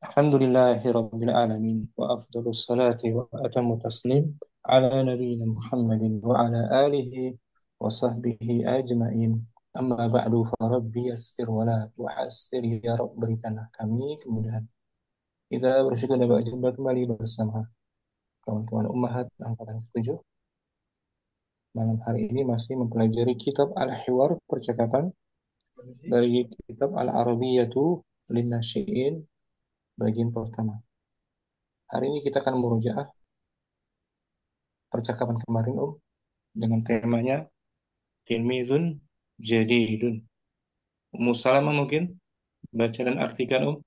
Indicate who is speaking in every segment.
Speaker 1: Alhamdulillahi Rabbil Alamin wa afdalus salati wa atamu taslim ala nabiyyina Muhammadin wa ala alihi wa sahbihi ajma'in. Amma ba'du fa rabbi yassir wa la tu'assir, ya Rabb, berikanlah kami kemudahan. Kita bersyukur dapat jumpa kembali bersama kawan-kawan Ummahat angkatan 7. Malam hari ini masih mempelajari kitab Al-Hiwar, percakapan, dari kitab Al-Arabiyatu Lin-Nasyi'in bagian pertama. Hari ini kita akan merujaah percakapan kemarin, dengan temanya tilmizun jadidun. Ummu Salamah mungkin baca dan artikan,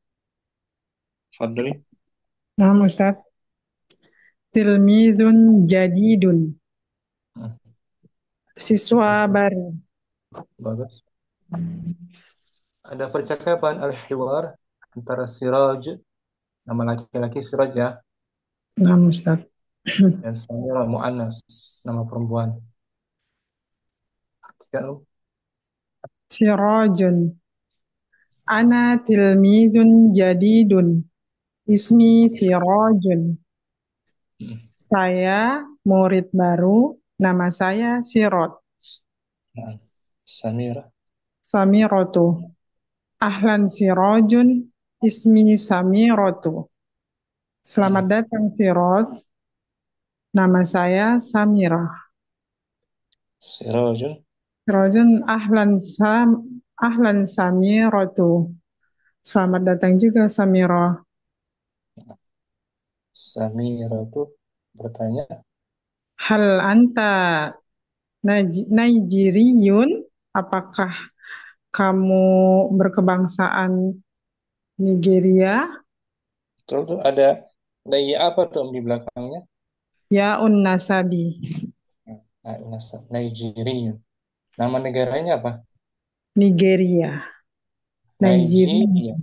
Speaker 1: Fadli.
Speaker 2: Nah, Ustaz, tilmizun jadidun,
Speaker 1: Hmm,
Speaker 2: siswa
Speaker 1: bagus,
Speaker 2: baru.
Speaker 1: bagus. Ada percakapan al-hiwar antara Siraj, nama laki-laki Siraj ya,
Speaker 2: Nah, Ustaz.
Speaker 1: dan Samira Mu'annas, nama perempuan. Artikan,
Speaker 2: Sirajun, ana tilmizun jadidun, ismi Sirajun.
Speaker 1: Hmm,
Speaker 2: Saya murid baru, nama saya Siraj.
Speaker 1: nah, Samira.
Speaker 2: Samiratu, ahlan Sirajun, ismi Samiratu. Selamat
Speaker 1: Hmm,
Speaker 2: datang Siraj, nama saya Samirah.
Speaker 1: Sirajun.
Speaker 2: Sirajun, ahlan Samiratu. Selamat datang juga Samirah.
Speaker 1: Samira itu bertanya,
Speaker 2: Hal anta Naijiriyun? Apakah kamu berkebangsaan Nigeria?
Speaker 1: terus tuh ada daya apa tuh di belakangnya?
Speaker 2: Ya Nasabi.
Speaker 1: Nah, Nigeria. Nama negaranya apa?
Speaker 2: Nigeria. Nigeria.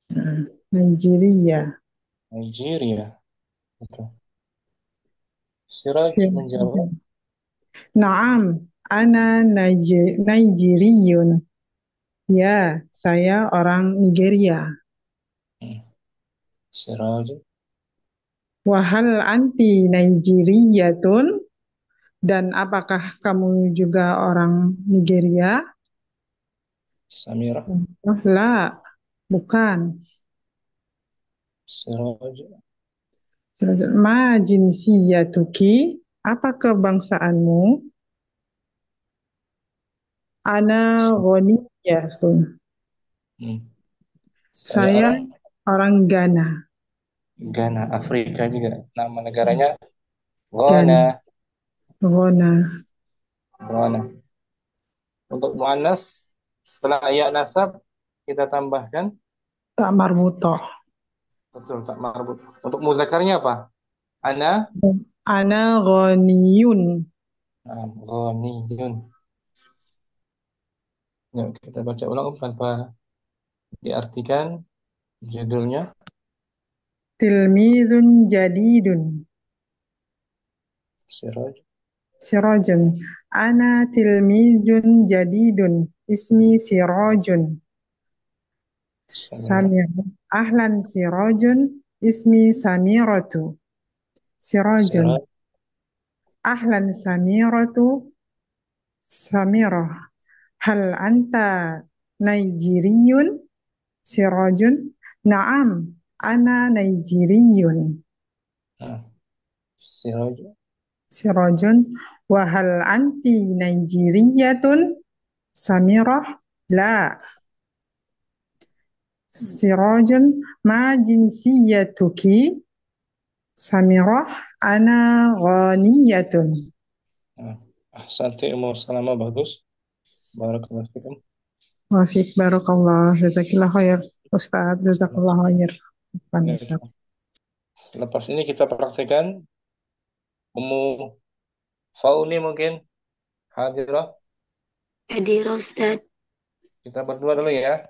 Speaker 1: Nigeria.
Speaker 2: Nigeria.
Speaker 1: Nigeria. Betul. Siraj menjawab,
Speaker 2: Naam, ana Nigeriyun. Ya, saya orang Nigeria.
Speaker 1: hmm, Siraj,
Speaker 2: Wahal anti Nigeriyatun? Dan apakah kamu juga orang Nigeria?
Speaker 1: Samira,
Speaker 2: Oh, la, bukan.
Speaker 1: Siraj,
Speaker 2: Ma jinsiyatuki? Apa kebangsaanmu? Ana
Speaker 1: Sa-
Speaker 2: ghaniyatun.
Speaker 1: hmm, saya
Speaker 2: Saya
Speaker 1: orang
Speaker 2: orang Ghana.
Speaker 1: Ghana, Afrika juga. Nama negaranya
Speaker 2: Ghana.
Speaker 1: Ghana,
Speaker 2: Ghana.
Speaker 1: Ghana. Untuk muannas, setelah ya nasab kita tambahkan,
Speaker 2: Tak marbutoh.
Speaker 1: betul, tak marbut. Untuk muzakarnya apa? Ana,
Speaker 2: Ana ghaniyun.
Speaker 1: nah, ghaniyun. Yuk, kita baca ulang tanpa diartikan judulnya.
Speaker 2: Tilmizun jadidun.
Speaker 1: Siraj,
Speaker 2: Sirajun. Ana tilmizun jadidun. Ismi Sirajun.
Speaker 1: Samira,
Speaker 2: Samir. Ahlan Sirajun. Ismi Samiratu. Sirajun.
Speaker 1: Siraj,
Speaker 2: Ahlan Samiratu. Samirah. Hal anta Nigeriyun? Sirajun. Naam. Ana Nigeriyun.
Speaker 1: nah, Siraj,
Speaker 2: Sirajun. Wahal anti Nigeriyatun? Samirah. La. Sirajun. Ma jinsiyatuki? Samirah. Ana ghaniyatun.
Speaker 1: nah, Ahsanti Ummu Salamah, bagus. Barakallahu fikum.
Speaker 2: Wafik barakallah. Jazakillah khair. Ustaz. Jazakallah khair. Bukan
Speaker 1: Ya,
Speaker 2: Ustaz.
Speaker 1: selepas ini kita praktekkan Ummu Fauni mungkin hadirah.
Speaker 3: Hadir Ustaz.
Speaker 1: Kita berdua dulu ya.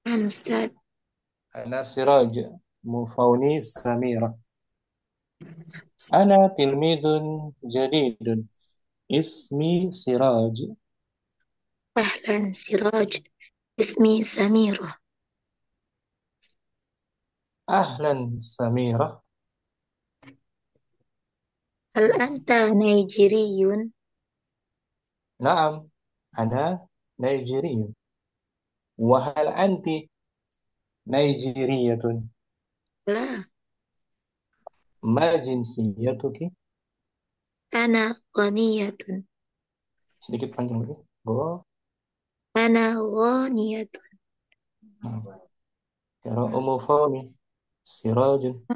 Speaker 3: Naam Ustaz.
Speaker 1: Ana Siraj, Ummu Fauni Samira. Ana tilmidun jadidun. Ismi Siraj.
Speaker 3: Ahlan Siraj. Ismi Samirah.
Speaker 1: Ahlan Samira.
Speaker 3: هل أنت نيجيري؟
Speaker 1: Naam, ana Nigerian. Wahal anti Nigeriyatun.
Speaker 3: لا،
Speaker 1: Ma jinsiyatuki.
Speaker 3: أنا غنية.
Speaker 1: Sedikit panjang lagi. Go.
Speaker 3: أنا غنية.
Speaker 1: Nah, Kira umufoni. Sirajun.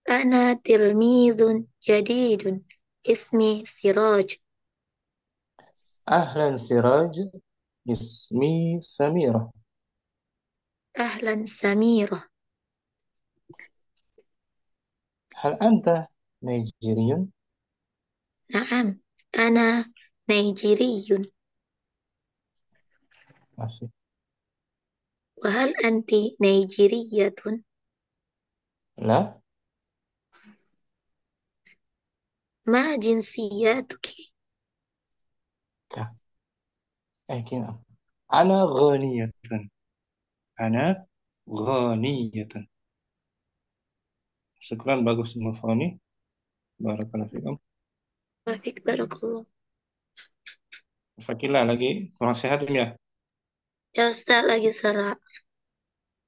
Speaker 3: أنا تلميذ جديد. اسمي سراج.
Speaker 1: Ahlan Siraj. Ismi Samira.
Speaker 3: أهلا سميرة.
Speaker 1: Hal anta Nigerian?
Speaker 3: نعم، أنا نيجيري.
Speaker 1: Masih.
Speaker 3: وهل أنت نيجيرية؟
Speaker 1: La.
Speaker 3: ما جنسيتك؟
Speaker 1: Ka. Kina. Ana ghaniyatun. Ana ghaniyatun. Syukran, bagus umufoni. Barakallahu fikum.
Speaker 3: وفيك بارك الله.
Speaker 1: Fakila lagi kurang sehat ini ya.
Speaker 3: Ya Ustaz lagi serak.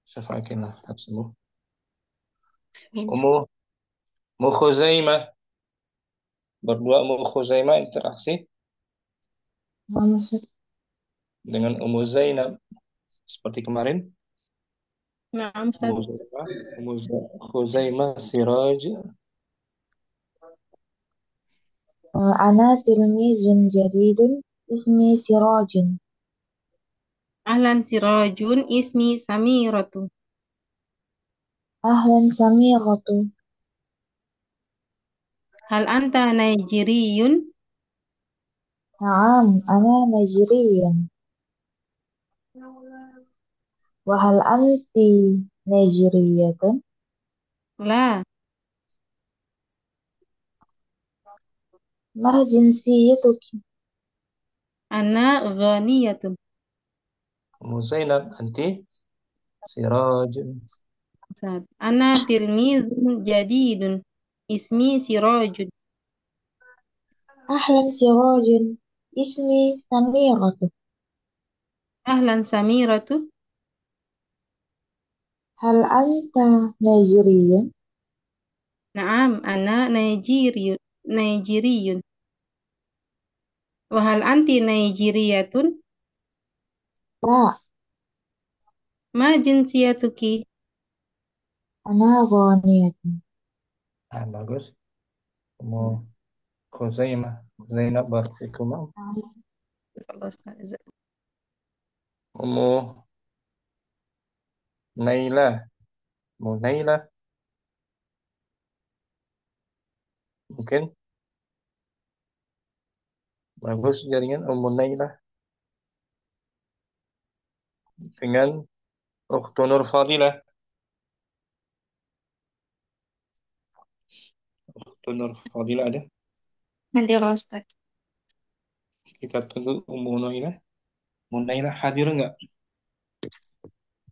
Speaker 1: Syafakillah, sehat sembuh.
Speaker 3: Amin.
Speaker 1: Umu Mu Khuzaimah. Berdua Mu Khuzaimah interaksi
Speaker 2: Naam, Ustaz.
Speaker 1: dengan Ummu Zainab seperti kemarin.
Speaker 2: Naam,
Speaker 1: Ummu
Speaker 2: Ustaz.
Speaker 1: Zainab, Khuzaimah Siraj.
Speaker 4: أنا تلميذ جديد اسمي سراج.
Speaker 2: Ahlan sirajun ismi Samiratu.
Speaker 4: أهلا سميرة.
Speaker 2: Hal anta Nigeriun?
Speaker 4: نعم أنا نيجيري. وهل أنت نيجيرية؟
Speaker 2: لا،
Speaker 4: ما جنسيتك؟
Speaker 2: أنا غنية.
Speaker 1: Ummu Zainab, anti Siraj.
Speaker 2: Ustaz. Ana tilmizun jadidun. Ismi Sirajun.
Speaker 4: أهلا سراج اسمي سميرة.
Speaker 2: Ahlan Samiratu.
Speaker 4: هل أنت نيجيري؟
Speaker 2: Naam, ana Nigeriyun. Wahal anti Nigeriyatun?
Speaker 4: لا،
Speaker 2: Ma jinsiyatuki?
Speaker 4: أنا غانية.
Speaker 1: Bagus. Ummu Khuzaimah. Zainab barakallahu fikum.
Speaker 2: Allah, Ustaz.
Speaker 1: Ummu Nailah. Ummu Nailah mungkin bagus jaringan Ummu Nailah dengan Ukhtu Nur Fadilah. Ukhtu Nur Fadilah ada.
Speaker 3: Nanti Ustaz.
Speaker 1: Kita tunggu Ummu Nailah. Ummu Nailah hadir enggak?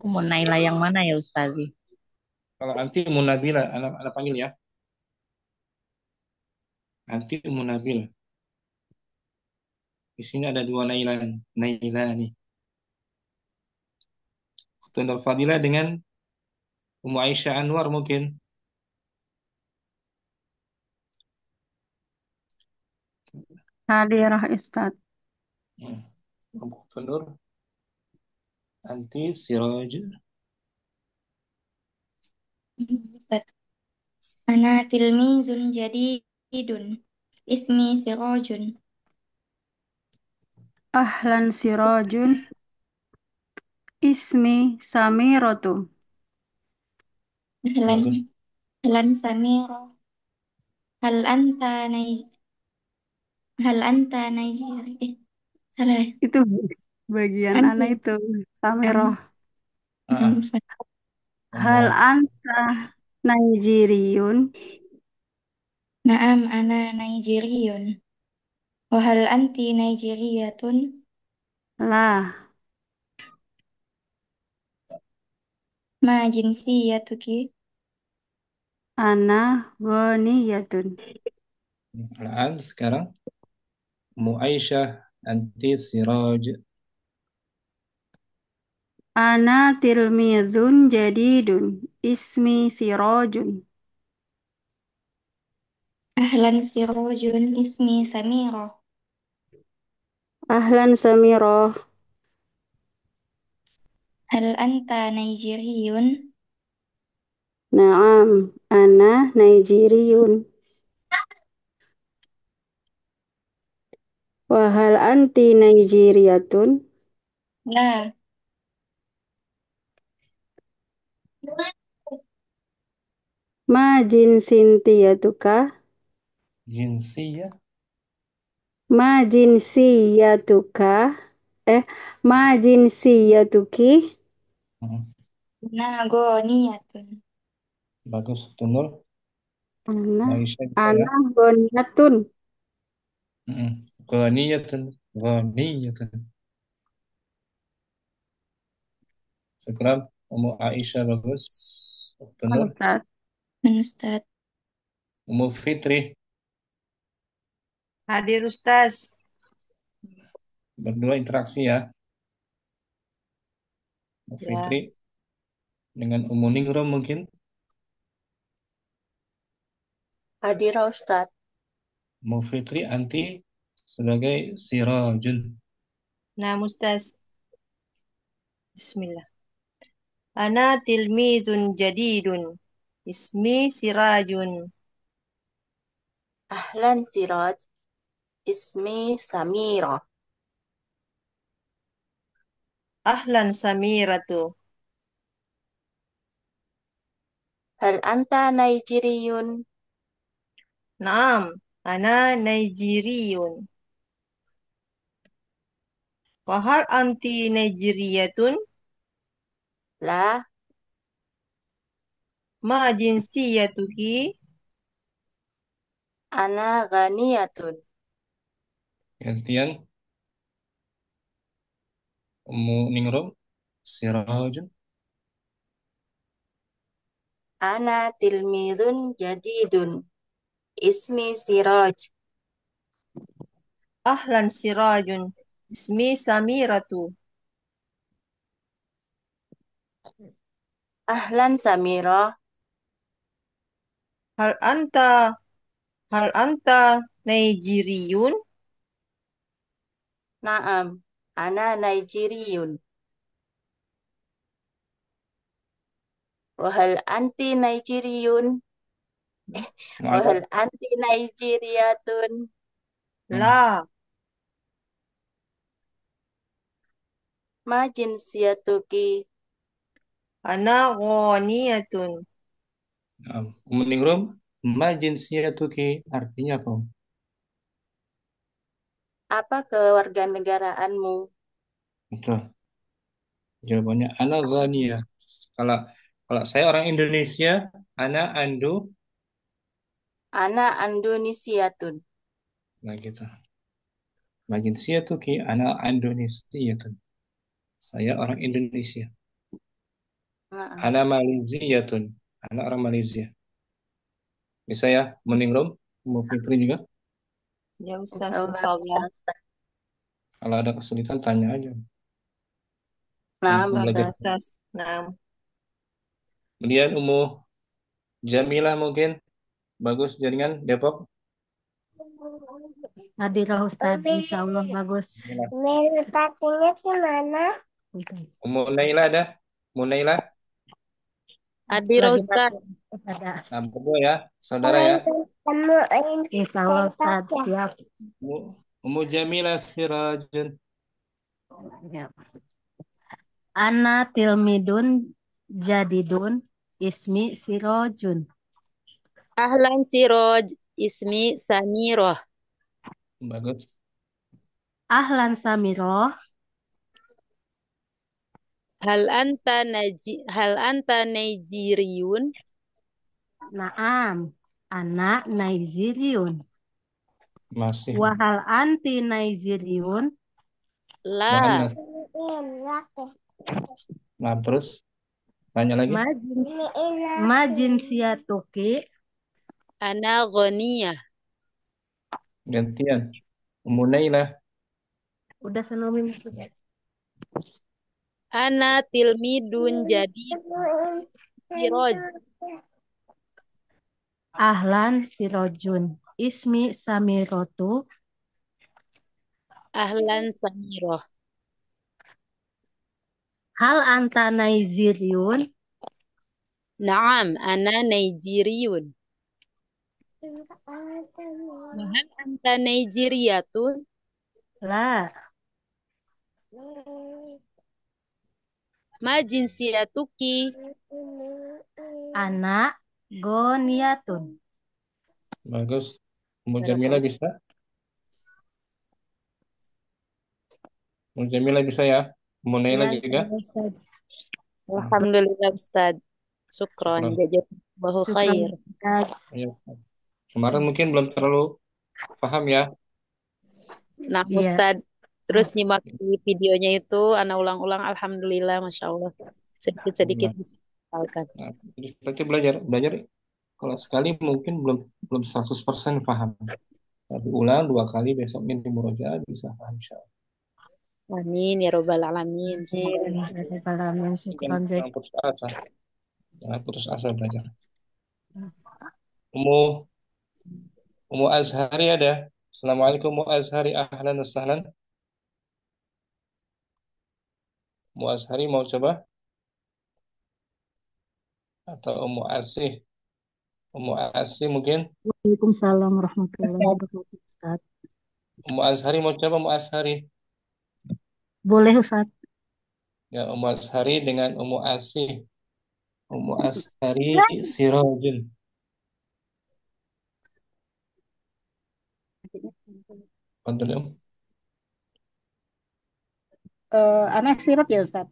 Speaker 5: Mau Naila yang mana ya Ustazi?
Speaker 1: Kalau anti Ummu Nabila, anak panggil ya. Anti Ummu Nabila. Di sini ada dua Nailani. Ukhtu Nur Fadilah dengan Ummu Aisyah Anwar mungkin.
Speaker 6: Hadirah Ustaz.
Speaker 1: Ukhtu Nur, anti Siraj.
Speaker 3: Ustaz. أنا تلميذ جديد. اسمي سراج.
Speaker 6: Ahlan sirajun ismi Samiratu.
Speaker 1: Bagus.
Speaker 3: أهلا. أهلا سميرة. هل أنت نيج... هل أنت نيجيري؟ salah.
Speaker 6: Itu bagian
Speaker 3: أنت
Speaker 6: anak itu Samiroh.
Speaker 1: Ah,
Speaker 6: Hal
Speaker 1: Ummu
Speaker 6: anta Nigeriun?
Speaker 3: نعم أنا نيجيري. وهل أنت نيجيرية؟
Speaker 6: Lah,
Speaker 3: Ma jinsiyatuki?
Speaker 6: Ana ghaniyatun.
Speaker 1: Al-an sekarang. Ummu Aisyah, anti Siraj.
Speaker 6: Ana tilmidun jadidun. Ismi Sirajun.
Speaker 3: Ahlan sirojun ismi Samira.
Speaker 6: Ahlan Samirah.
Speaker 3: Hal anta Nigeriyun?
Speaker 6: Naam, ana Nigeriyun. Wahal anti Nigeriyatun?
Speaker 3: La.
Speaker 6: Ma jinsintiyatuka?
Speaker 1: Jinsiyah.
Speaker 6: Ma jinsiyatuka? Ma jinsiyatuki?
Speaker 1: Hmm,
Speaker 3: Na ghaniyatun.
Speaker 1: Bagus, Tunur.
Speaker 6: Ana,
Speaker 1: Aisyah bisa ya.
Speaker 6: ana ghaniyatun.
Speaker 1: Ghaniyatun. Ghaniyatun. Syukran. Ummu Aisyah bagus. Tunur.
Speaker 6: Ustaz.
Speaker 3: Ustaz.
Speaker 1: Ummu Fitri.
Speaker 7: Hadir Ustaz.
Speaker 1: Berdua interaksi ya. Ummu
Speaker 7: Ya.
Speaker 1: Fitri dengan Ummu Ningrum mungkin.
Speaker 7: Hadir Ustaz.
Speaker 1: Ummu Fitri anti sebagai Sirajun.
Speaker 7: Nah, Ustaz. Bismillah. Ana tilmizun jadidun. Ismi Sirajun.
Speaker 8: Ahlan Siraj, ismi Samira.
Speaker 7: Ahlan Samiratu.
Speaker 8: Hal anta Nigeriyun?
Speaker 7: Naam, ana Nigeriyun. Wahal anti Nigeriyatun?
Speaker 8: La.
Speaker 7: Ma jinsiyatuki?
Speaker 8: Ana ghaniyatun.
Speaker 1: Gantian. Ummu Ningrum. Sirajun.
Speaker 8: Ana tilmidun jadidun. Ismi Siraj.
Speaker 7: Ahlan Sirajun. Ismi Samiratu.
Speaker 8: Ahlan Samira.
Speaker 7: Hal anta Nigeriyun?
Speaker 8: Naam, ana Nigeriyun. Wahal anti Nigeriyun? Wahal
Speaker 1: Ada.
Speaker 8: anti Nigeriyatun?
Speaker 7: La.
Speaker 8: Ma jinsiyatuki?
Speaker 7: Ana ghaniyatun.
Speaker 1: Ummu Ningrum. Ma jinsiyatuki artinya apa?
Speaker 8: Apa kewarganegaraanmu?
Speaker 1: Betul. Jawabannya ana ghaniyah. Kalau kalau saya orang Indonesia, ana andu.
Speaker 8: Ana Indonesiatun.
Speaker 1: Nah gitu. Ma jinsiyatuki ana Indonesiatun. Saya orang Indonesia.
Speaker 8: Naam.
Speaker 1: Ana Malaysiatun. Ana orang Malaysia. Bisa ya, Meningrum, Ummu Fitri juga.
Speaker 7: Ya Ustaz,
Speaker 8: Insyaallah bisa,
Speaker 7: insyaallah.
Speaker 8: Ustaz.
Speaker 1: Kalau ada kesulitan tanya aja.
Speaker 8: Naam,
Speaker 1: Mumpung
Speaker 7: Insyaallah
Speaker 1: belajar.
Speaker 8: Ustaz.
Speaker 7: Ustaz. Nah,
Speaker 1: Kemudian Ummu Jamilah mungkin bagus jaringan Depok.
Speaker 5: Hadirah Ustaz, insya Allah bagus.
Speaker 9: Letaknya di mana?
Speaker 1: Ummu Naila ada? Ummu Naila.
Speaker 5: Hadirah
Speaker 4: Lagi
Speaker 5: Ustaz.
Speaker 4: ada.
Speaker 1: Nah, berdua ya, saudara ya.
Speaker 9: Temuin
Speaker 5: Insya Allah Ustaz.
Speaker 9: kotak ya.
Speaker 5: Siap.
Speaker 1: Ummu Jamilah Sirajun.
Speaker 5: Ya. Ana tilmidun jadidun ismi Sirojun.
Speaker 10: Ahlan Siroj, ismi Samirah.
Speaker 1: Bagus.
Speaker 5: Ahlan Samiroh.
Speaker 10: Hal anta Nigeriyun?
Speaker 5: Naam. Anak Nigeriyun.
Speaker 1: Masih.
Speaker 5: Wahal anti Nigeriyun?
Speaker 10: La.
Speaker 1: Muannas. Nah, terus Tanya lagi.
Speaker 11: Ma jinsiyatuki.
Speaker 10: Ana ghaniyah.
Speaker 1: Gantian. Ummu Nailah.
Speaker 11: Udah senomin.
Speaker 10: Ana tilmidun jadi siroj.
Speaker 11: Ahlan sirojun. Ismi Samirotu.
Speaker 10: Ahlan samiroh.
Speaker 11: Hal anta Naiziriyun?
Speaker 10: Naam, ana Naijiriyun. Wahal anta Naijiriyatun?
Speaker 11: La.
Speaker 10: Ma jinsiyatuki?
Speaker 11: Anak Goniatun.
Speaker 1: Bagus. Ummu Jamila bisa? Ummu Jamila bisa ya? Ummu Nailah
Speaker 11: Ya,
Speaker 1: juga?
Speaker 11: Ustaz.
Speaker 10: Alhamdulillah Ustaz. Syukron.
Speaker 1: Syukron.
Speaker 10: Jazakallahu
Speaker 11: Syukran,
Speaker 10: khair.
Speaker 11: Ustaz.
Speaker 1: Ayo. Kemarin mungkin belum terlalu paham ya.
Speaker 10: Nah,
Speaker 11: Iya.
Speaker 10: Ustaz. Terus nyimak di videonya itu, ana ulang-ulang. Alhamdulillah, Masya Allah. Sedikit-sedikit
Speaker 1: Nah,
Speaker 10: bisa dihafalkan.
Speaker 1: berarti belajar kalau sekali mungkin belum 100% paham. Tapi ulang 2 kali, besoknya di murojaah bisa paham insyaallah.
Speaker 10: Amin ya robbal alamin.
Speaker 11: Alamin. Syukran, Jack.
Speaker 1: Jangan putus asa belajar. Ummu Azhari ada. Assalamualaikum Ummu Azhari, ahlan wa sahlan. Ummu Azhari mau coba? Atau Ummu Asih? Ummu Asih mungkin?
Speaker 11: Waalaikumsalam warahmatullahi wabarakatuh, Ustaz.
Speaker 1: Ummu Azhari mau coba Ummu Azhari?
Speaker 11: Boleh, Ustaz.
Speaker 1: Ya, Ummu Azhari dengan Ummu Asih. Ummu Azhari Sirajun. Kontrol.
Speaker 11: Anak sirot ya, Ustaz.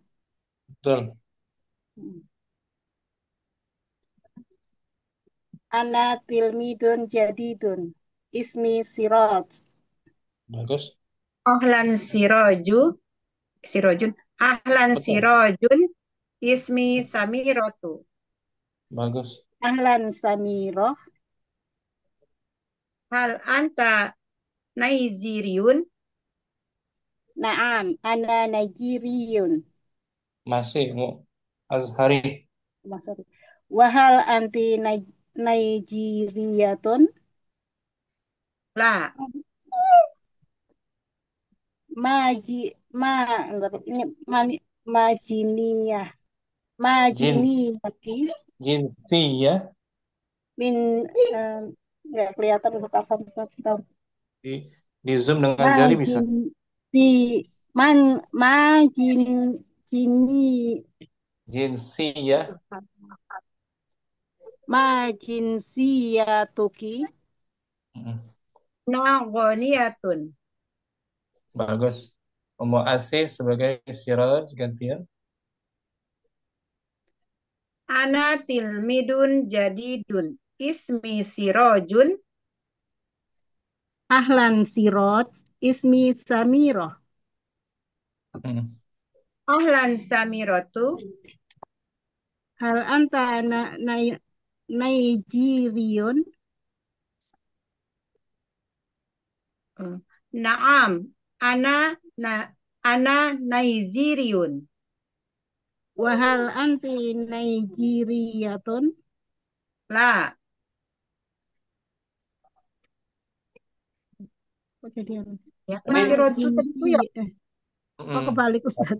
Speaker 1: Betul.
Speaker 11: Ana tilmidun jadidun. Ismi Siraj.
Speaker 1: Bagus.
Speaker 2: Ahlan sirojun. Ahlan
Speaker 1: Betul.
Speaker 2: sirojun. Ismi Samirotu.
Speaker 1: Bagus.
Speaker 11: Ahlan Samiroh.
Speaker 2: Hal anta Naiziriyun?
Speaker 11: Naam, ana Naijiriyun.
Speaker 1: Masih Ummu Azhari.
Speaker 11: Maksud. Wahal anti Naijiriyatun?
Speaker 2: La.
Speaker 11: Majiniyah. Majiniyati.
Speaker 1: Jinsiyah.
Speaker 11: Min nggak kelihatan untuk apa Ustaz.
Speaker 1: Di zoom dengan jari bisa. Jinsiyah.
Speaker 11: Majinsiyatuki.
Speaker 2: Naghaniyatun.
Speaker 1: Bagus. Ummu Asih sebagai Siraj gantian.
Speaker 2: Ana tilmidun jadidun. Ismi Sirojun.
Speaker 11: Ahlan Siraj. Ismi Samiroh.
Speaker 2: Ahlan Samirotu.
Speaker 11: Hal anta Naijiriyun?
Speaker 2: Naam. Ana Naiziriyun.
Speaker 11: Wahal anti Naijiriyatun?
Speaker 2: La.
Speaker 11: Kok jadi apa?
Speaker 2: Ya, Sirojun itu ya.
Speaker 11: Kok kebalik, Ustaz?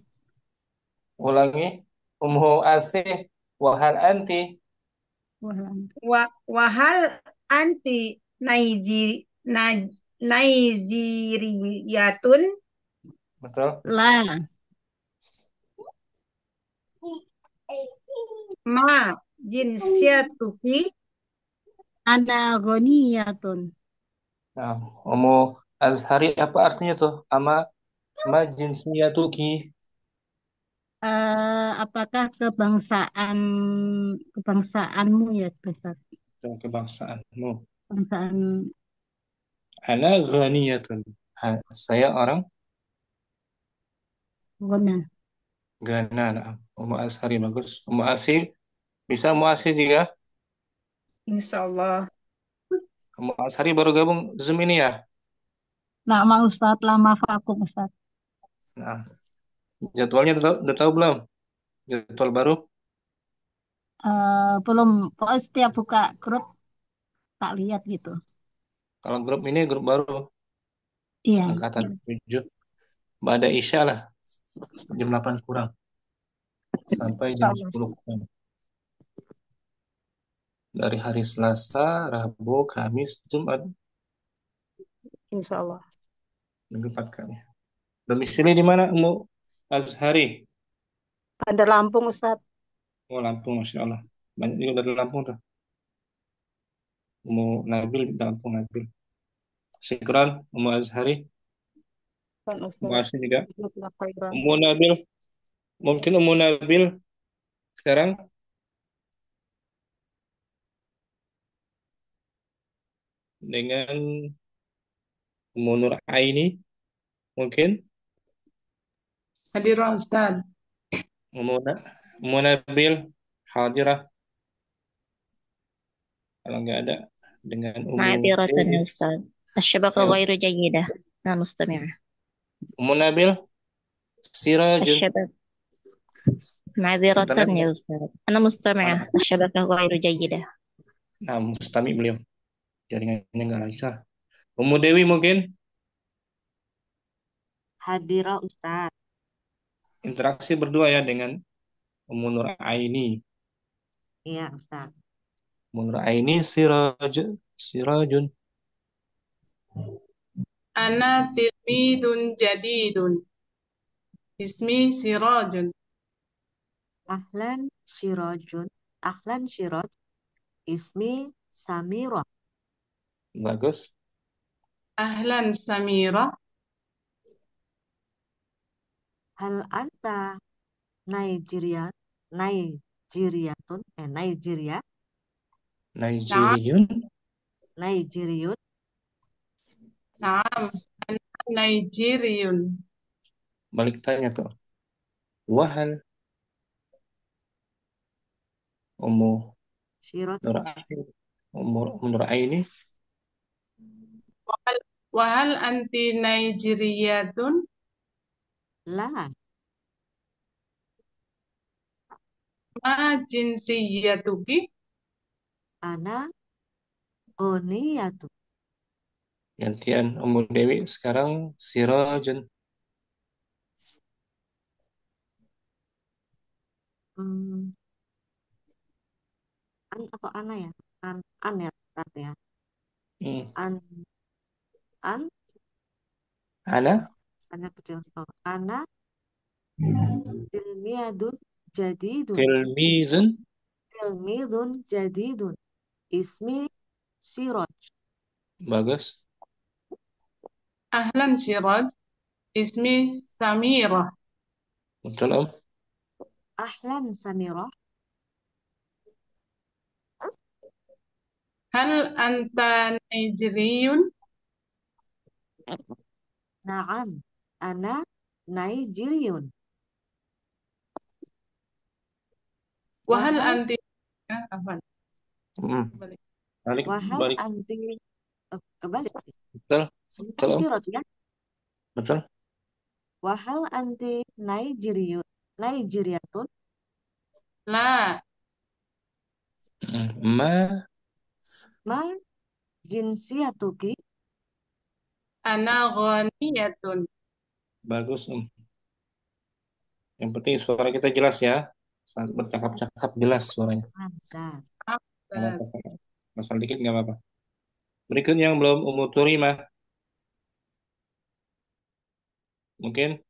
Speaker 1: Ulangi. Ummu Asih. Wahal anti.
Speaker 2: Wahal anti Naiziriyatun?
Speaker 1: Betul.
Speaker 11: La.
Speaker 2: Ma jinsiyatuki?
Speaker 11: Ana ghaniyatun.
Speaker 1: Nah, Ummu Azhari apa artinya tuh? Ma jinsiyatuki.
Speaker 11: Apakah kebangsaanmu ya, Ustaz?
Speaker 1: Kebangsaanmu.
Speaker 11: Kebangsaan.
Speaker 1: Ana ghaniyatun. Saya orang
Speaker 11: Ghana.
Speaker 1: Gana. Nah. Ummu Ashari bagus. Ummu Asi bisa Ummu Asi juga.
Speaker 2: Insya Allah.
Speaker 1: Ummu Ashari baru gabung Zoom ini ya.
Speaker 11: Nama Ustadz, lama vakum Ustadz.
Speaker 1: Nah, jadwalnya udah tahu belum? Jadwal baru?
Speaker 11: Belum, pokoknya setiap buka grup tak lihat gitu.
Speaker 1: Kalau grup ini grup baru
Speaker 11: Iya.
Speaker 1: angkatan 7. Ba'da Isya lah. Jam 8 kurang sampai
Speaker 11: Insya
Speaker 1: jam
Speaker 11: Allah.
Speaker 1: 10 kurang. Dari hari Selasa, Rabu, Kamis, Jumat.
Speaker 11: Insya Allah.
Speaker 1: Minggu 4 kali. Domisili di mana, Ummu Azhari?
Speaker 11: Bandar Lampung Ustadz.
Speaker 1: Oh, Lampung, Masya Allah. Banyak juga dari Lampung tuh. Ummu Nabil di Lampung, Nabil. Syukran, Ummu Azhari.
Speaker 11: Kan
Speaker 1: Ummu
Speaker 11: Ustadz.
Speaker 1: Asin juga.
Speaker 11: Jazakallah khairan.
Speaker 1: Ummu Nabil. Mungkin Ummu Nabil sekarang dengan Ummu Nur Aini. Mungkin
Speaker 2: Hadirah Ustaz.
Speaker 1: Ummu Nabil hadirah. Kalau nggak ada dengan Ummu
Speaker 10: معذرة
Speaker 1: Dewi.
Speaker 10: يا أستاذ الشبكة
Speaker 1: Ayo,
Speaker 10: غير جيدة لا مستمعة
Speaker 1: Ummu Nabil Sirajun.
Speaker 10: الشبكة معذرة
Speaker 1: Internet
Speaker 10: يا
Speaker 1: nggak?
Speaker 10: أستاذ أنا مستمعة
Speaker 1: Mana?
Speaker 10: الشبكة غير جيدة
Speaker 1: Nah, mustami beliau. Jaringannya nggak lancar. Ummu Dewi mungkin
Speaker 12: Hadirah Ustaz.
Speaker 1: interaksi berdua ya dengan Ummu Nur Aini.
Speaker 12: Iya Ustaz.
Speaker 1: Ummu Nur Aini Sirajun.
Speaker 2: Ana tilmidun jadidun. Ismi Sirajun.
Speaker 12: Ahlan Sirajun. Ahlan Siraj. Ismi Samira.
Speaker 1: Bagus.
Speaker 2: Ahlan Samira.
Speaker 12: Hal anta Nigerian? Nigeriyatun? Nigeria?
Speaker 1: Nigerian.
Speaker 12: Nigeriun?
Speaker 2: Naam. Ana Nigeriyun.
Speaker 1: Balik tanya tuh. Wahal Ummu
Speaker 12: Siraj.
Speaker 1: Nur Aini. Ummu Nur Aini.
Speaker 2: Wahal anti Nigeriyatun?
Speaker 12: La.
Speaker 2: Ma jinsiyatuki?
Speaker 12: Ana Ghaniyatun.
Speaker 1: Gantian Ummu Dewi sekarang Sirajun.
Speaker 12: An atau ana ya? An ya Ustaz ya. An
Speaker 1: Ana
Speaker 12: sangat kecil sekali. Ana tilmiyadun jadidun. Tilmidun jadidun. Ismi Siraj.
Speaker 1: Bagus.
Speaker 2: Ahlan Siraj. Ismi Samira.
Speaker 1: Betul Om.
Speaker 12: Ahlan Samira.
Speaker 2: Hal anta Nigeriyun?
Speaker 12: Naam. Ana Nigeriyun.
Speaker 2: Wahal
Speaker 12: Wahal
Speaker 2: anti Afwan.
Speaker 12: Wahal
Speaker 1: Balik.
Speaker 12: anti kebalik.
Speaker 1: Betul.
Speaker 12: Sebentar
Speaker 1: Betul Om.
Speaker 12: Siraj ya.
Speaker 1: Betul.
Speaker 12: Wahal anti Nigeriyatun?
Speaker 2: La.
Speaker 12: Ma jinsiyatuki?
Speaker 2: Ana ghaniyatun.
Speaker 1: Bagus Om. Yang penting suara kita jelas ya. Saat bercakap-cakap jelas suaranya.
Speaker 12: Mantap.
Speaker 1: Pasal dikit nggak apa-apa. Berikut yang belum Ummu Turimah. Mungkin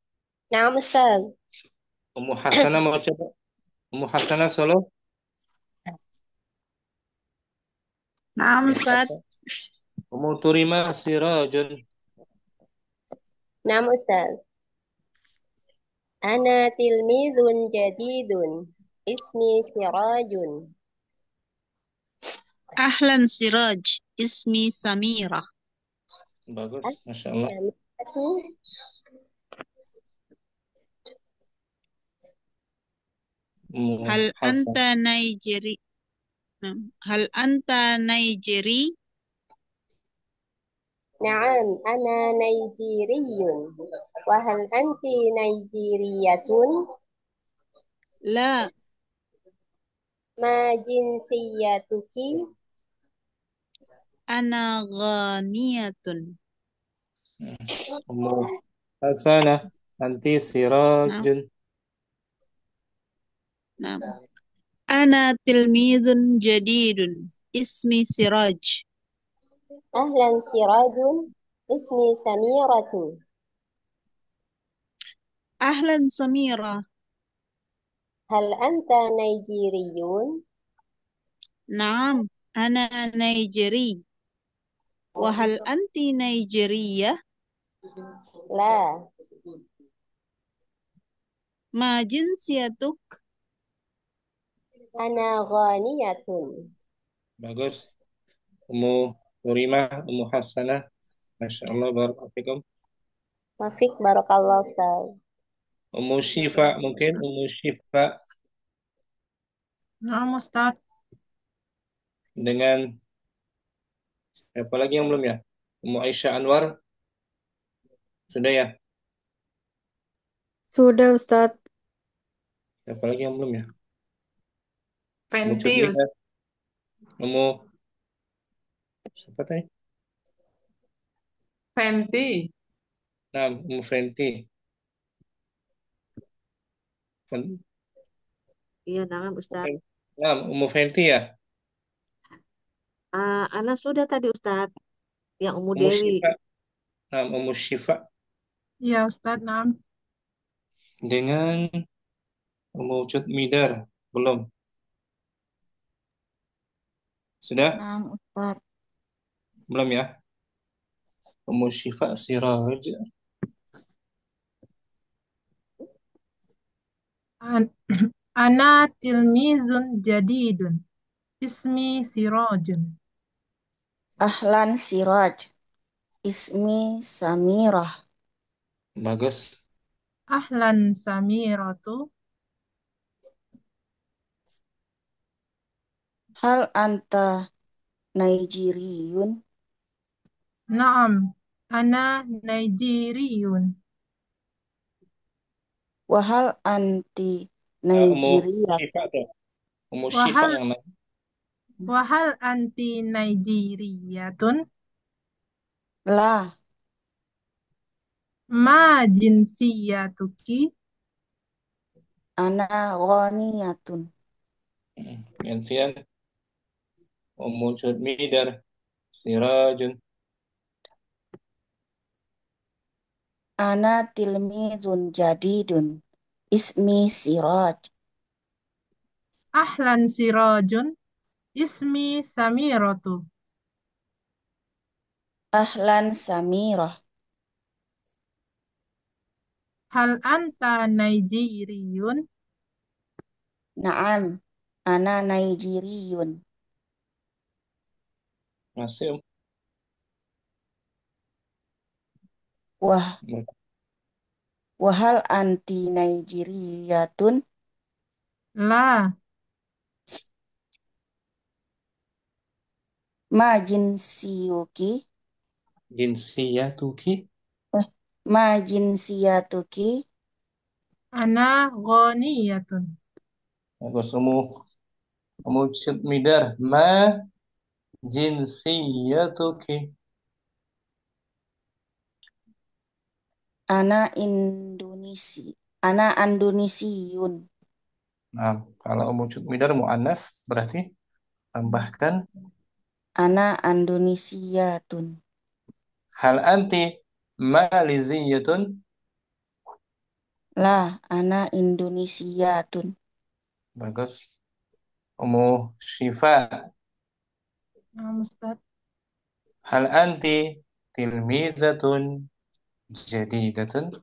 Speaker 13: Nah, Ustaz.
Speaker 1: Ummu Hasanah mau coba. Ummu Hasanah Solo.
Speaker 14: Nah, Ustaz.
Speaker 1: Ummu Turimah Sirajun.
Speaker 13: Nah, Ustaz. Ana tilmidun jadidun. Ismi Sirajun.
Speaker 14: Ahlan Siraj. Ismi Samira.
Speaker 1: Bagus, Masya Allah.
Speaker 14: هل
Speaker 1: حسن.
Speaker 14: أنت نيجيري؟ نعم. هل أنت نيجيري؟
Speaker 13: نعم أنا نيجيري. وهل أنت نيجيرية؟
Speaker 14: لا.
Speaker 13: ما جنسيتك؟
Speaker 14: أنا غانية.
Speaker 1: أم حسنة أنت سراج.
Speaker 14: نعم. نعم. أنا تلميذ جديد اسمي سراج.
Speaker 13: أهلا سراج. اسمي سميرة.
Speaker 14: أهلا سميرة.
Speaker 13: هل أنت نيجيري؟
Speaker 14: نعم أنا نيجيري. وهل أنت نيجيرية؟
Speaker 13: لا.
Speaker 14: ما جنسيتك؟
Speaker 13: أنا غانية.
Speaker 1: bagus. Ummu Nurimah, Ummu Hasanah, Masya Allah, barakallahu.
Speaker 13: Mafik barakallah Ustaz.
Speaker 1: Ummu Syifa mungkin, Ummu Syifa
Speaker 2: Naam Ustaz.
Speaker 1: dengan siapa lagi yang belum ya? Ummu Aisyah Anwar sudah ya?
Speaker 6: Sudah Ustaz.
Speaker 1: Siapa lagi yang belum ya? Ummu
Speaker 2: Fenty
Speaker 1: Cutmi,
Speaker 2: Ustaz.
Speaker 1: Ummu siapa tadi?
Speaker 2: Fenty.
Speaker 1: Nah, Ummu Fenty.
Speaker 12: Iya, nama Ustaz.
Speaker 1: Nah, Ummu Fenty ya?
Speaker 12: Ana sudah tadi Ustaz. Yang Ummu
Speaker 1: Ummu
Speaker 12: Dewi.
Speaker 1: Syifa. Nah, Ummu Syifa
Speaker 2: Iya Ustaz, naam.
Speaker 1: dengan Ummu Midar belum. Sudah?
Speaker 4: Naam Ustaz.
Speaker 1: Belum ya? Ummu Syifa Siraj.
Speaker 2: Ana tilmizun jadidun. Ismi Sirajun.
Speaker 4: Ahlan Siraj. Ismi Samirah.
Speaker 1: Bagus.
Speaker 2: Ahlan Samiratu.
Speaker 4: Hal anta Naijiriyun?
Speaker 2: Naam. Ana Naijiriyun.
Speaker 4: Wahal anti
Speaker 1: Ummu
Speaker 4: Naijiriyat?
Speaker 1: Syifa tuh. Ummu Syifa
Speaker 2: Wahal
Speaker 1: yang mana?
Speaker 2: Wahal anti Naijiriyatun?
Speaker 4: La.
Speaker 2: Ma jinsiyatuki?
Speaker 4: Ana ghaniyatun.
Speaker 1: Gantian. Ummu Midar Sirajun.
Speaker 4: Ana tilmizun jadidun. Ismi Siraj.
Speaker 2: Ahlan Sirajun. Ismi Samiratu.
Speaker 4: Ahlan Samirah.
Speaker 2: Hal anta Naijiriyun?
Speaker 4: Naam. Ana Naijiriyun.
Speaker 1: Masih
Speaker 4: Wahal anti Naijiriyatun?
Speaker 2: La.
Speaker 4: Ma jinsiyuki?
Speaker 1: Jinsiyatuki.
Speaker 4: Ma jinsiyatuki?
Speaker 2: Ana ghaniyatun.
Speaker 1: Bagus. Ummu Midar. Ma jinsiyatuki.
Speaker 4: Ana Indonesia. Ana Indonesiyun.
Speaker 1: Nah, kalau Ummu Midar mu'annas berarti tambahkan
Speaker 4: Ana Indonesiyatun.
Speaker 1: hal anti maliziyatun.
Speaker 4: La, ana Indonesiyatun.
Speaker 1: Bagus. Ummu Syifa.
Speaker 2: Naam Ustaz.
Speaker 1: Hal anti tilmizatun jadidatun.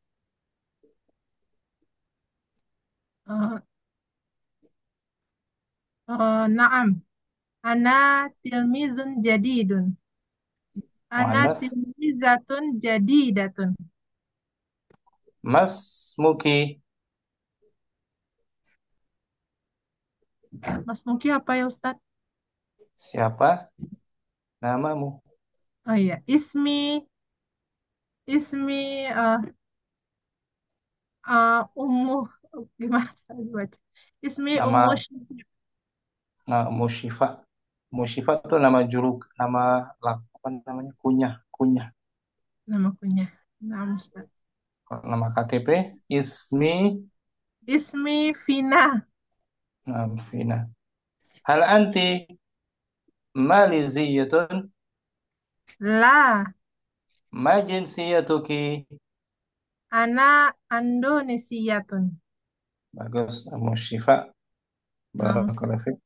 Speaker 2: Naam. Ana tilmizun jadidun. Ana
Speaker 1: Mu'annas.
Speaker 2: tilmizatun jadidatun.
Speaker 1: Mas muki.
Speaker 2: Mas Muki apa ya Ustadz?
Speaker 1: Siapa namamu?
Speaker 2: Oh iya, ismi ummu, gimana cara dibaca? Ismi ummu
Speaker 1: Nama Musyifa. Musyifa itu nama juruk, nama apa namanya? Kunyah, kunyah.
Speaker 2: nama kunyah. Nama Ustadz.
Speaker 1: Kalau nama KTP Ismi
Speaker 2: Ismi Vina.
Speaker 1: Fina. Hal anti maliziyatun
Speaker 2: La,
Speaker 1: ma jinsiyatuki?
Speaker 2: ana Indonesiyatun.
Speaker 1: Bagus, Musyifa.
Speaker 2: Nama Ustadz.
Speaker 1: Barakallahu fiik.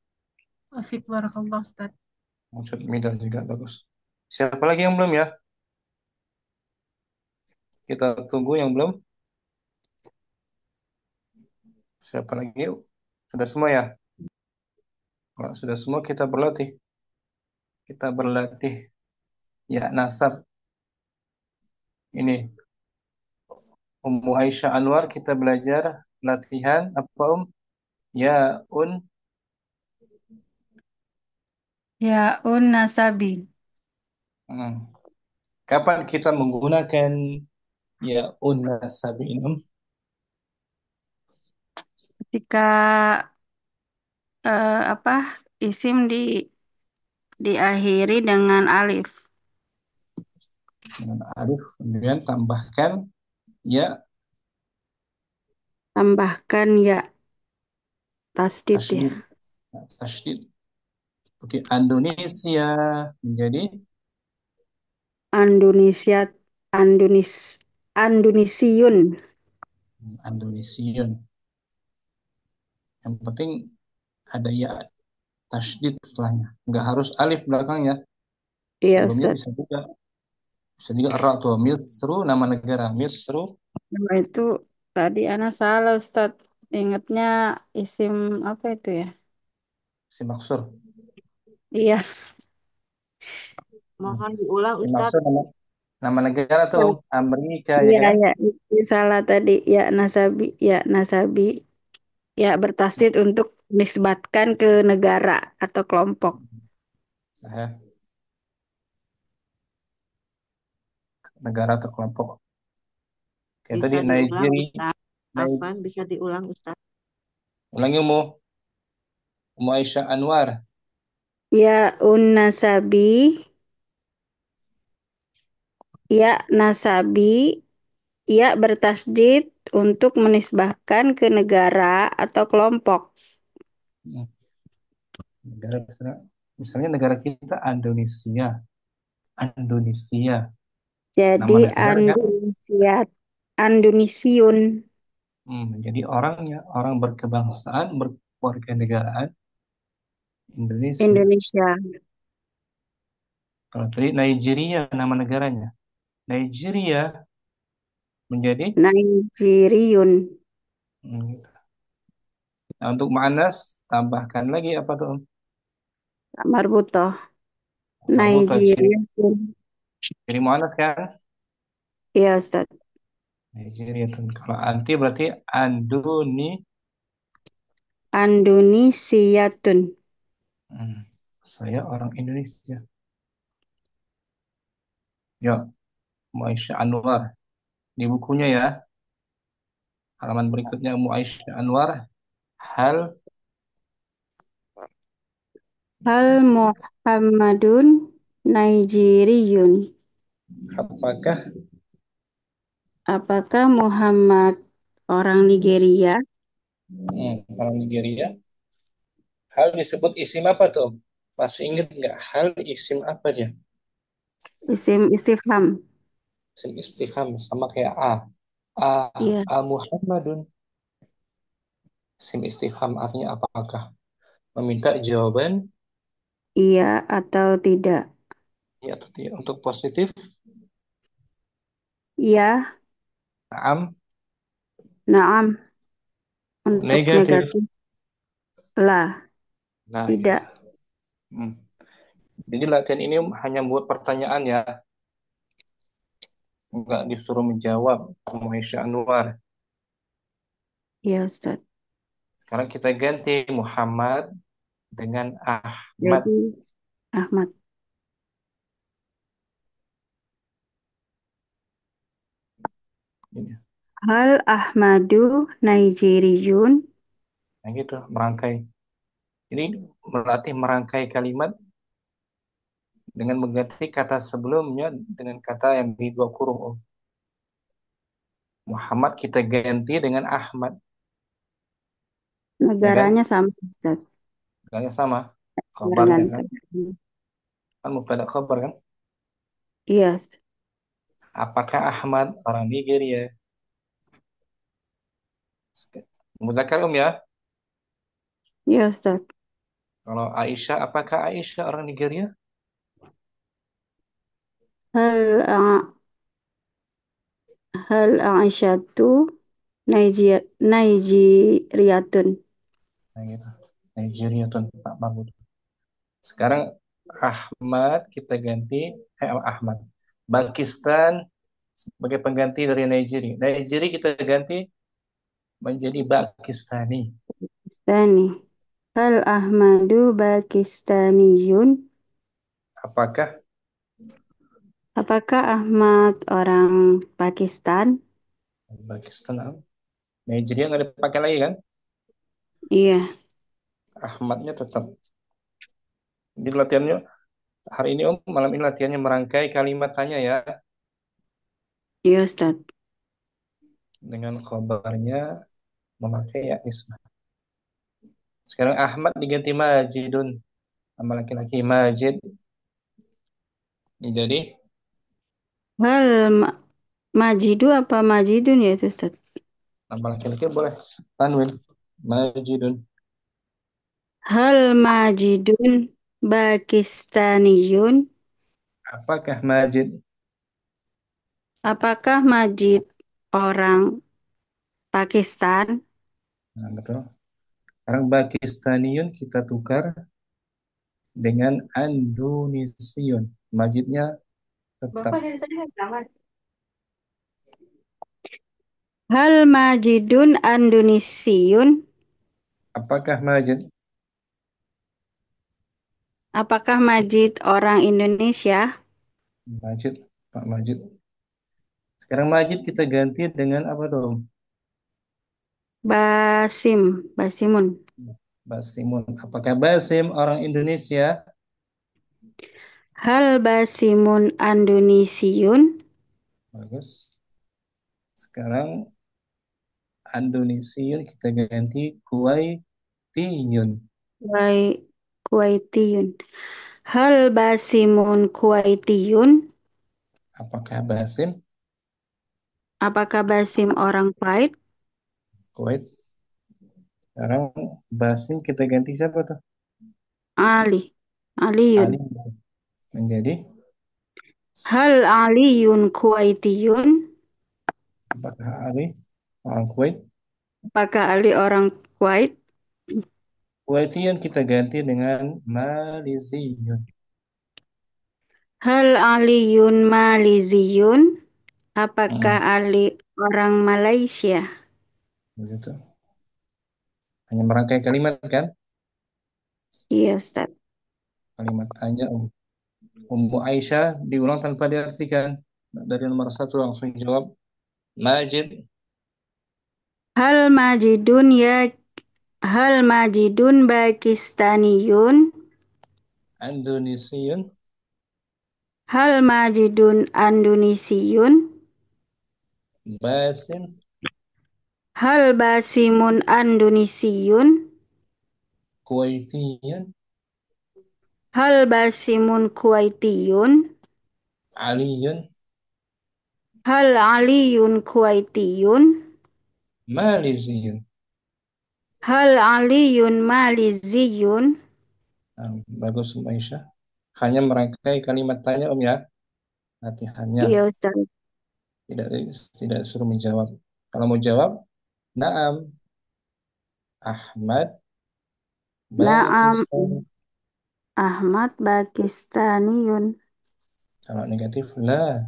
Speaker 2: Afik barakallah Ustadz.
Speaker 1: Maksud middle juga bagus. Siapa lagi yang belum ya? Kita tunggu yang belum. Siapa lagi? Sudah semua ya? Kalau sudah semua kita berlatih. Kita berlatih. Ya, nasab. Ini Ummu Aisyah Anwar kita belajar latihan apa Ya
Speaker 6: Yaun nasabi.
Speaker 1: Hmm. Kapan kita menggunakan ya nasab ini?
Speaker 6: Ketika apa isim diakhiri dengan alif.
Speaker 1: Dengan alif, kemudian tambahkan ya
Speaker 6: Ya tasdid ya.
Speaker 1: tasydid. Tasydid. Oke, Indonesia menjadi
Speaker 6: Andonisiun.
Speaker 1: Indonesian. Yang penting ada ya tasydid setelahnya. Enggak harus alif belakangnya.
Speaker 6: Iya,
Speaker 1: Sebelumnya
Speaker 6: Ustaz.
Speaker 1: bisa juga ra tuh. Misru nama negara. Misru
Speaker 6: Nah, itu tadi anak salah Ustaz. Ingatnya isim apa itu ya?
Speaker 1: si maksur.
Speaker 6: Iya.
Speaker 12: Mohon diulang
Speaker 1: Si
Speaker 12: Ustadz.
Speaker 1: maksur nama negara tuh Amerika ya
Speaker 6: Iya,
Speaker 1: kan?
Speaker 6: ya, itu salah tadi. Ya nasabi. Ya bertasdid untuk nisbatkan ke negara atau kelompok.
Speaker 1: Nah, negara atau kelompok. Kayak
Speaker 12: Bisa
Speaker 1: tadi
Speaker 12: diulang
Speaker 1: Nigeria.
Speaker 12: Ustadz. Afwan, bisa diulang Ustadz.
Speaker 1: Ulangi Ummu Aisyah Anwar.
Speaker 6: Yaun nasabi. Ya nasabi. Ya bertasdid untuk menisbahkan ke negara atau kelompok.
Speaker 1: Negara misalnya negara kita Indonesia. Indonesia.
Speaker 6: Jadi
Speaker 1: Nama negara kan?
Speaker 6: Indonesiun.
Speaker 1: Jadi orangnya orang berkebangsaan, berkewarganegaraan Indonesia.
Speaker 6: Indonesia.
Speaker 1: Kalau tadi Nigeria nama negaranya. Nigeria menjadi
Speaker 6: Nigeriun.
Speaker 1: gitu. Nah, untuk Manas tambahkan lagi apa tuh?
Speaker 6: Marbutoh.
Speaker 1: Marbutoh
Speaker 6: Nigeriun.
Speaker 1: Jadi Manas kan?
Speaker 6: Iya, Ustaz.
Speaker 1: Nigeria tuh. Kalau anti berarti
Speaker 6: Indonesiatun.
Speaker 1: Saya orang Indonesia. Ya, Aisyah Anwar. Di bukunya ya. Halaman berikutnya Aisyah Anwar. Hal
Speaker 6: Muhammadun Nigeriun. Apakah Muhammad orang Nigeria?
Speaker 1: Orang Nigeria. Hal disebut isim apa tuh? Masih ingat nggak? Hal isim apa dia?
Speaker 6: Isim istifham.
Speaker 1: Isim istifham sama kayak
Speaker 6: Iya.
Speaker 1: Muhammadun. Isim istifham artinya apakah? Meminta jawaban
Speaker 6: Iya atau tidak?
Speaker 1: ya atau tidak. Untuk positif,
Speaker 6: Iya. Naam. Untuk
Speaker 1: negatif.
Speaker 6: Lah.
Speaker 1: Nah,
Speaker 6: Tidak.
Speaker 1: Ya. Jadi latihan ini hanya buat pertanyaan ya. Enggak disuruh menjawab. Aisyah Anwar.
Speaker 6: Iya, Ustaz.
Speaker 1: Sekarang kita ganti Muhammad dengan Ahmad.
Speaker 6: Jadi Ahmad.
Speaker 1: Ini.
Speaker 6: Hal Ahmadu Naijiriyun?
Speaker 1: Nah gitu, merangkai. Ini melatih merangkai kalimat dengan mengganti kata sebelumnya dengan kata yang di dua kurung. Oh. Muhammad kita ganti dengan Ahmad.
Speaker 6: Negaranya sama, Ustaz.
Speaker 1: Negaranya sama.
Speaker 6: Barengan
Speaker 1: Khabarnya kan. Kan mubtada khabar kan.
Speaker 6: Iya.
Speaker 1: Apakah Ahmad orang Nigeria? Mudzakkar ya?
Speaker 6: Iya, Ustaz.
Speaker 1: Kalau Aisyah, apakah Aisyah orang Nigeria?
Speaker 6: Hal Aisyatu Naijiriyatun.
Speaker 1: Nah gitu. Nigeria tuh Pak Mahmud. Sekarang Ahmad kita ganti Ahmad. Pakistan sebagai pengganti dari Nigeria. Nigeria kita ganti menjadi Pakistani.
Speaker 6: Pakistani. Hal Ahmadu Pakistaniyun? Apakah Ahmad orang Pakistan?
Speaker 1: Pakistan. Nigeria nggak dipakai lagi kan?
Speaker 6: Iya.
Speaker 1: Ahmadnya tetap. Jadi latihannya hari ini malam ini latihannya merangkai kalimat tanya ya.
Speaker 6: Iya, Ustaz.
Speaker 1: Dengan khabarnya memakai ya isma. Sekarang Ahmad diganti Majidun. Nama laki-laki Majid. Jadi
Speaker 6: Hal Majidu apa Majidun ya itu, Ustaz?
Speaker 1: nama laki-laki boleh tanwin Majidun.
Speaker 6: Hal Majidun Pakistaniyun?
Speaker 1: Apakah Majid?
Speaker 6: Apakah Majid orang Pakistan?
Speaker 1: Nah, betul. Sekarang Pakistaniyun kita tukar dengan Indonesiun. Majidnya tetap.
Speaker 6: Bapak dari tadi kan Hal Majidun Indonesiun?
Speaker 1: Apakah Majid?
Speaker 6: Apakah Majid orang Indonesia?
Speaker 1: Majid, Pak Majid. Sekarang Majid kita ganti dengan apa dong?
Speaker 6: Basimun.
Speaker 1: Basimun. Apakah Basim orang Indonesia?
Speaker 6: Hal Basimun Indonesiun?
Speaker 1: Bagus. Sekarang Indonesiun kita ganti Kuwaitiyun.
Speaker 6: Kuwaitiyun. Hal Basimun Kuwaitiyun?
Speaker 1: Apakah Basim?
Speaker 6: Apakah Basim orang Kuwait?
Speaker 1: Kuwait. Sekarang Basim kita ganti siapa tuh?
Speaker 6: Aliyun.
Speaker 1: Ali menjadi
Speaker 6: Hal Aliyun Kuwaitiyun?
Speaker 1: apakah Ali orang Kuwait?
Speaker 6: Apakah Ali orang Kuwait?
Speaker 1: Kuwaitiyun kita ganti dengan Maliziyun.
Speaker 6: Hal Aliyun Maliziyun? Apakah Ali orang Malaysia?
Speaker 1: Begitu. Hanya merangkai kalimat kan?
Speaker 6: Iya, Ustaz.
Speaker 1: Kalimat tanya Ummu Aisyah diulang tanpa diartikan. Dari nomor 1 langsung jawab Majid.
Speaker 6: Hal Majidun Pakistaniyun?
Speaker 1: Indonesiun.
Speaker 6: Hal Majidun Indonesiun?
Speaker 1: Basim.
Speaker 6: Hal Basimun Indonesiun?
Speaker 1: Kuwaitiyun.
Speaker 6: Hal Basimun Kuwaitiyun?
Speaker 1: Aliyun.
Speaker 6: Hal Aliyun Kuwaitiyun?
Speaker 1: Maliziyun.
Speaker 6: Hal Aliyun Maliziyun?
Speaker 1: Bagus Aisyah. Hanya merangkai kalimat tanya ya. Latihannya.
Speaker 6: Iya, Ustaz.
Speaker 1: Tidak suruh menjawab. Kalau mau jawab, Naam. Ahmad.
Speaker 6: Naam.
Speaker 1: Pakistan.
Speaker 6: Ahmad Pakistaniyun.
Speaker 1: Kalau negatif, la.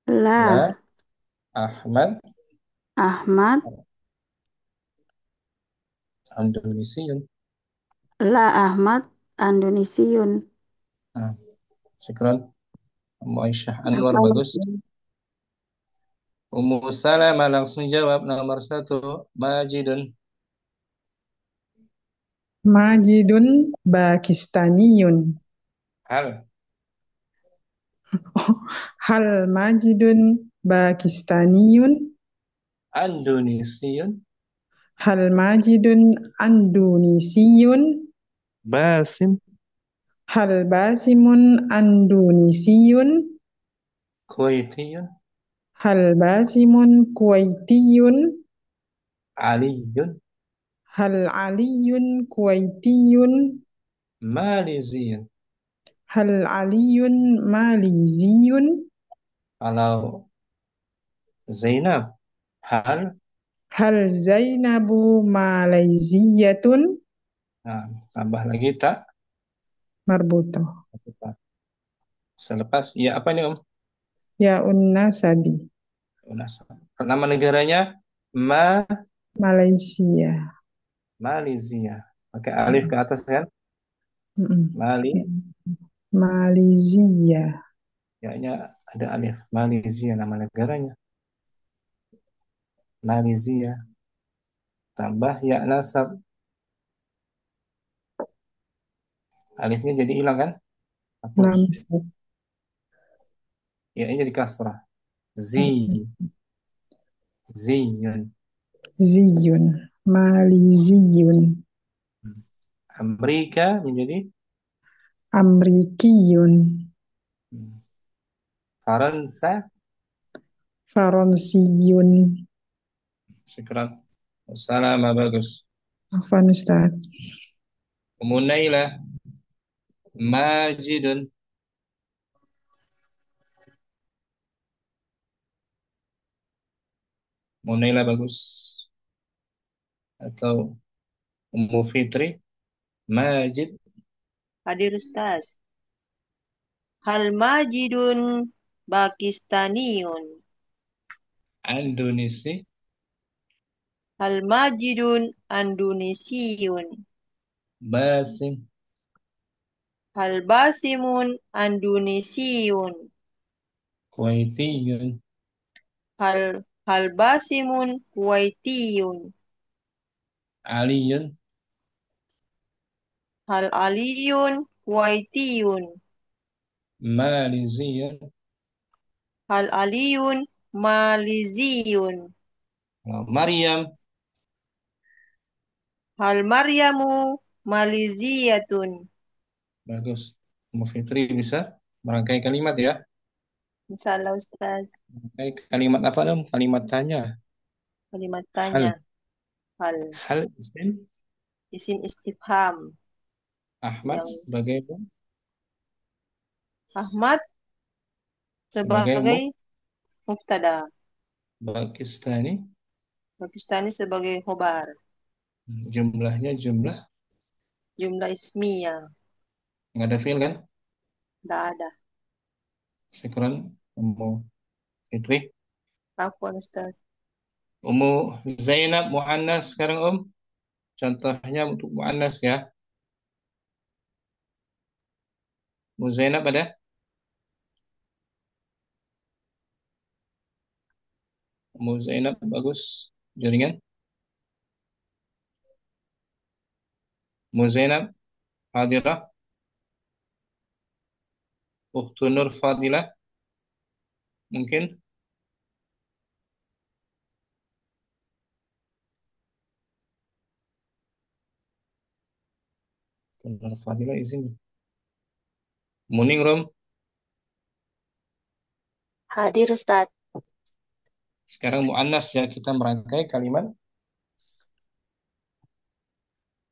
Speaker 6: La.
Speaker 1: Ahmad.
Speaker 6: Ahmad
Speaker 1: Indonesian.
Speaker 6: La Ahmad Indonesiun.
Speaker 1: Nah, syukran. Ummu Aisyah Anwar bagus. Ummu Salamah langsung jawab nomor 1, Majidun.
Speaker 2: Majidun Pakistaniyun.
Speaker 1: Hal.
Speaker 2: Hal Majidun Pakistaniyun.
Speaker 1: Indonesian.
Speaker 2: Hal Majidun Indonesiyun.
Speaker 1: Basim.
Speaker 2: Hal Basimun Indonesiyun.
Speaker 1: Kuwaitiyun.
Speaker 2: Hal Basimun Kuwaitiyun.
Speaker 1: Aliyun.
Speaker 2: Hal Aliyun Kuwaitiyun.
Speaker 1: Malaysian.
Speaker 2: Hal Aliyun Maliziyun.
Speaker 1: Kalau Zainab, hal.
Speaker 2: Hal Zainabu Malaysiyatun.
Speaker 1: Nah, tambah lagi tak.
Speaker 2: Marbuto.
Speaker 1: Selepas, ya apa nih Om?
Speaker 2: Ya Unnasabi.
Speaker 1: Nama negaranya
Speaker 2: Malaysia.
Speaker 1: Malaysia. Pakai alif ke atas kan?
Speaker 2: Malaysia.
Speaker 1: Ya-nya ada alif. Malaysia nama negaranya. Malaysia. Tambah ya nasab. Alifnya jadi hilang kan? Hapus. Ya-nya jadi kasrah. Ziyun.
Speaker 2: Ziyun. Maliziyun.
Speaker 1: Amerika menjadi
Speaker 2: Amrikiyun.
Speaker 1: Faransa.
Speaker 2: Faronsiyun.
Speaker 1: Syukran. Salam bagus.
Speaker 2: Afwan Ustaz.
Speaker 1: Munailah. Majidun. Munailah bagus. Atau Ummu Fitri. Majid.
Speaker 7: Hadir Ustaz. Hal Majidun Pakistaniyun.
Speaker 1: Indonesia.
Speaker 7: Hal Majidun Indonesiyun.
Speaker 1: Basim.
Speaker 7: Hal Basimun Indonesiyun.
Speaker 1: Kuwaitiyun.
Speaker 7: Hal Basimun Kuwaitiyun.
Speaker 1: Aliyun.
Speaker 7: Hal Aliyun Kuwaitiyun.
Speaker 1: Malaysian.
Speaker 7: Hal Aliyun Maliziyun.
Speaker 1: Maryam.
Speaker 7: Hal Maryamu Maliziyatun.
Speaker 1: Bagus. Ummu Fitri bisa merangkai kalimat ya.
Speaker 7: Insyaallah Ustaz.
Speaker 1: Merangkai kalimat apa dong? Kalimat tanya.
Speaker 7: Kalimat tanya.
Speaker 1: Hal isim.
Speaker 7: Isim istifham.
Speaker 1: Ahmad sebagai
Speaker 7: Ahmad sebagai mubtada. Pakistani sebagai khobar.
Speaker 1: Jumlahnya jumlah
Speaker 7: ismiyah.
Speaker 1: nggak ada fi'il kan?
Speaker 7: Nggak ada.
Speaker 1: Syukran Ummu Fitri.
Speaker 7: Afwan Ustaz.
Speaker 1: Ummu Zainab muannas sekarang Contohnya untuk muannas ya. Ummu Zainab ada? Ummu Zainab bagus. Jaringan. Ummu Zainab hadirah. Ukhtu Nur Fadilah. Mungkin. Nur Fadilah izin. Muning Rom.
Speaker 8: Hadir Ustaz.
Speaker 1: Sekarang muannas ya, kita merangkai kalimat.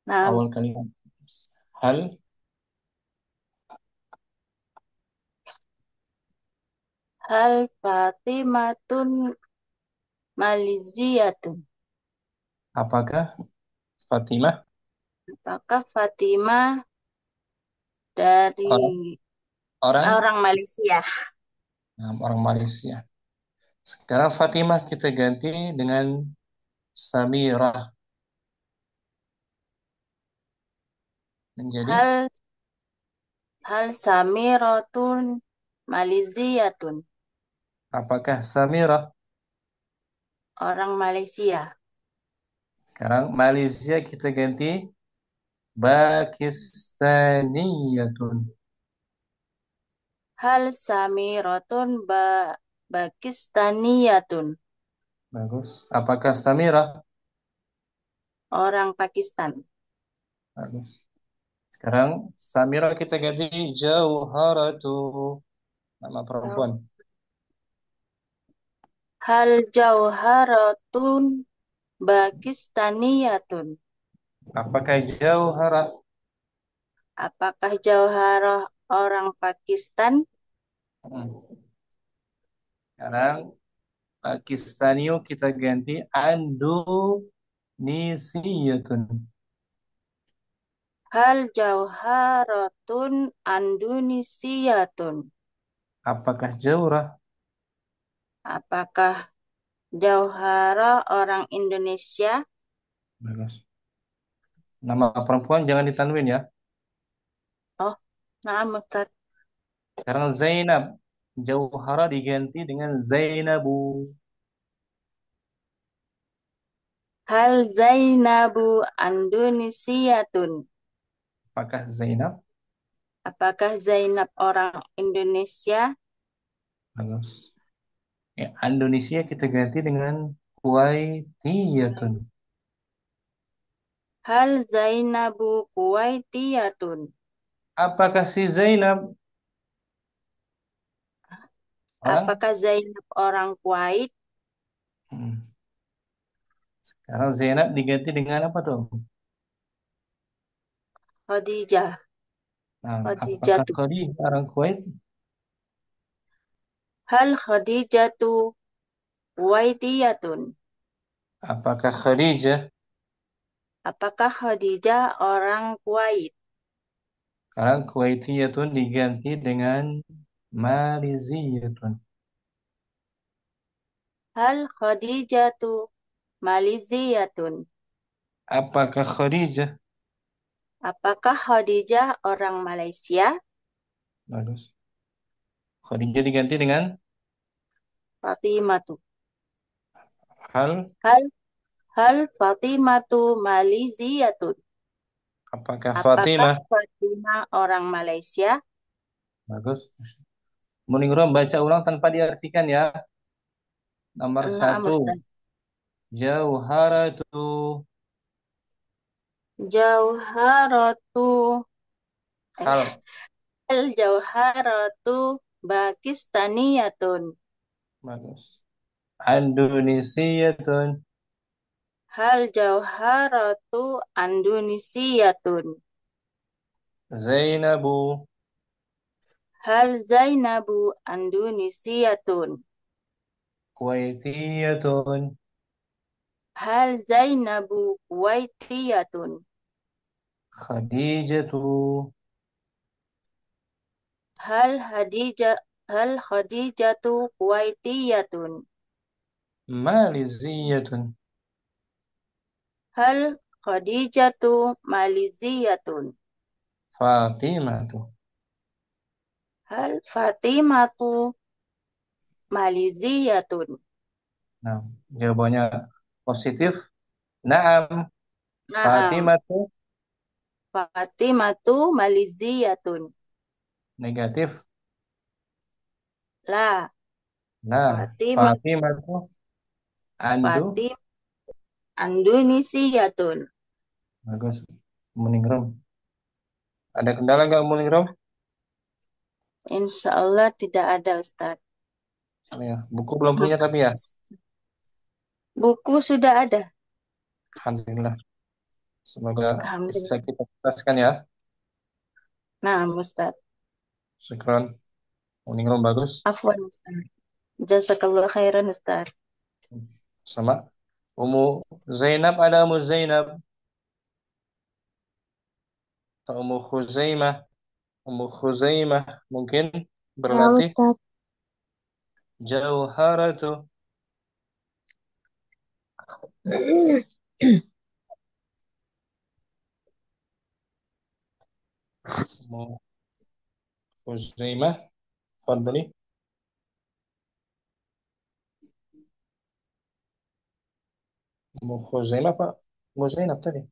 Speaker 1: Awal kalimat.
Speaker 8: Hal Fatimatun Maliziyatun.
Speaker 1: Apakah Fatimah?
Speaker 8: Apakah Fatimah dari orang Malaysia?
Speaker 1: Nah, orang Malaysia. Sekarang Fatimah kita ganti dengan Samirah. menjadi
Speaker 8: Hal Samiratun Maliziyatun.
Speaker 1: apakah Samirah?
Speaker 8: Orang Malaysia.
Speaker 1: Sekarang Malaysia kita ganti Pakistaniyatun.
Speaker 8: Hal Samiratun Pakistaniyatun.
Speaker 1: Bagus. Apakah Samirah?
Speaker 8: Orang Pakistan.
Speaker 1: Bagus. Sekarang Samirah kita ganti Jauharatu. Nama perempuan.
Speaker 8: Hal Jauharatun Pakistaniyatun.
Speaker 1: Apakah Jauharah?
Speaker 8: Apakah Jauharah orang Pakistan?
Speaker 1: Sekarang Pakistaniyo kita ganti Andonisiyatun.
Speaker 8: Hal Jauharatun Andonisiyatun.
Speaker 1: Apakah Jaurah?
Speaker 8: Apakah Jauhara orang Indonesia?
Speaker 1: Bagus. Nama perempuan jangan ditanwin ya.
Speaker 8: Oh, nah, Ustaz.
Speaker 1: Sekarang Zainab. Jauhara diganti dengan Zainabu.
Speaker 8: Hal Zainabu Andonisiyatun.
Speaker 1: Apakah Zainab?
Speaker 8: Apakah Zainab orang Indonesia?
Speaker 1: Bagus. Ya, Indonesia kita ganti dengan Kuwaitiyatun.
Speaker 8: Hal Zainabu Kuwaitiyatun.
Speaker 1: Apakah si Zainab?
Speaker 8: Apakah Zainab orang Kuwait?
Speaker 1: Sekarang Zainab diganti dengan apa tuh?
Speaker 8: Khadijah.
Speaker 1: Nah,
Speaker 8: Khadijah
Speaker 1: apakah Khadijah orang Kuwait?
Speaker 8: Hal Khadijatu Kuwaitiyatun.
Speaker 1: Apakah Khadijah?
Speaker 8: Apakah Khadijah orang Kuwait?
Speaker 1: Sekarang Kuwaitiyatun diganti dengan Maliziyatun.
Speaker 8: Hal Khadijatu Maliziyatun.
Speaker 1: Apakah Khadijah?
Speaker 8: Apakah Khadijah orang Malaysia?
Speaker 1: Bagus. Khadijah diganti dengan
Speaker 8: Fatimatu.
Speaker 1: Hal.
Speaker 8: Hal Fatimatu Maliziyatun.
Speaker 1: Apakah
Speaker 8: Apakah
Speaker 1: Fatimah?
Speaker 8: Fatimah orang Malaysia?
Speaker 1: Bagus. Muningrum baca ulang tanpa diartikan ya. Nomor satu. Jauharatu.
Speaker 8: Jauharatu.
Speaker 1: Hal.
Speaker 8: Hal Jauharatu Pakistaniyatun.
Speaker 1: Bagus. Indonesiyatun.
Speaker 8: Hal Jauharatu Indonesiyatun.
Speaker 1: Zainabu.
Speaker 8: Hal Zainabu Indonesiyatun.
Speaker 1: Kuwaitiyatun.
Speaker 8: Hal Zainabu Kuwaitiyatun.
Speaker 1: Khadijatu.
Speaker 8: Hal Khadijatu Kuwaitiyatun.
Speaker 1: Maliziyatun.
Speaker 8: Hal Khadijatu Maliziyatun.
Speaker 1: Fatimatu.
Speaker 8: Hal Fatimatu Maliziyatun.
Speaker 1: Nah, jawabannya positif. Naam. Fatimatu.
Speaker 8: Fatimatu Maliziyatun.
Speaker 1: Negatif.
Speaker 8: La.
Speaker 1: Nah, Fatimatu.
Speaker 8: Indonesiyatun.
Speaker 1: Bagus. Muningrum. Ada kendala nggak Muningrum?
Speaker 8: Insya Allah tidak ada, Ustaz.
Speaker 1: Ya, buku belum punya tapi ya?
Speaker 8: Buku sudah ada.
Speaker 1: Alhamdulillah. Semoga bisa kita tuntaskan ya.
Speaker 8: Nah, Ustaz.
Speaker 1: Syukran. Muningrum bagus.
Speaker 8: Afwan, Ustaz. Jazakallah khairan, Ustaz.
Speaker 1: Sama. Ummu Zainab ada Ummu Zainab. Atau Ummu Khuzaimah. Ummu Khuzaimah mungkin berlatih. Jauharatu. أم خزيمة تفضلي. أم خزيمة Pak. أم Zainab tadi.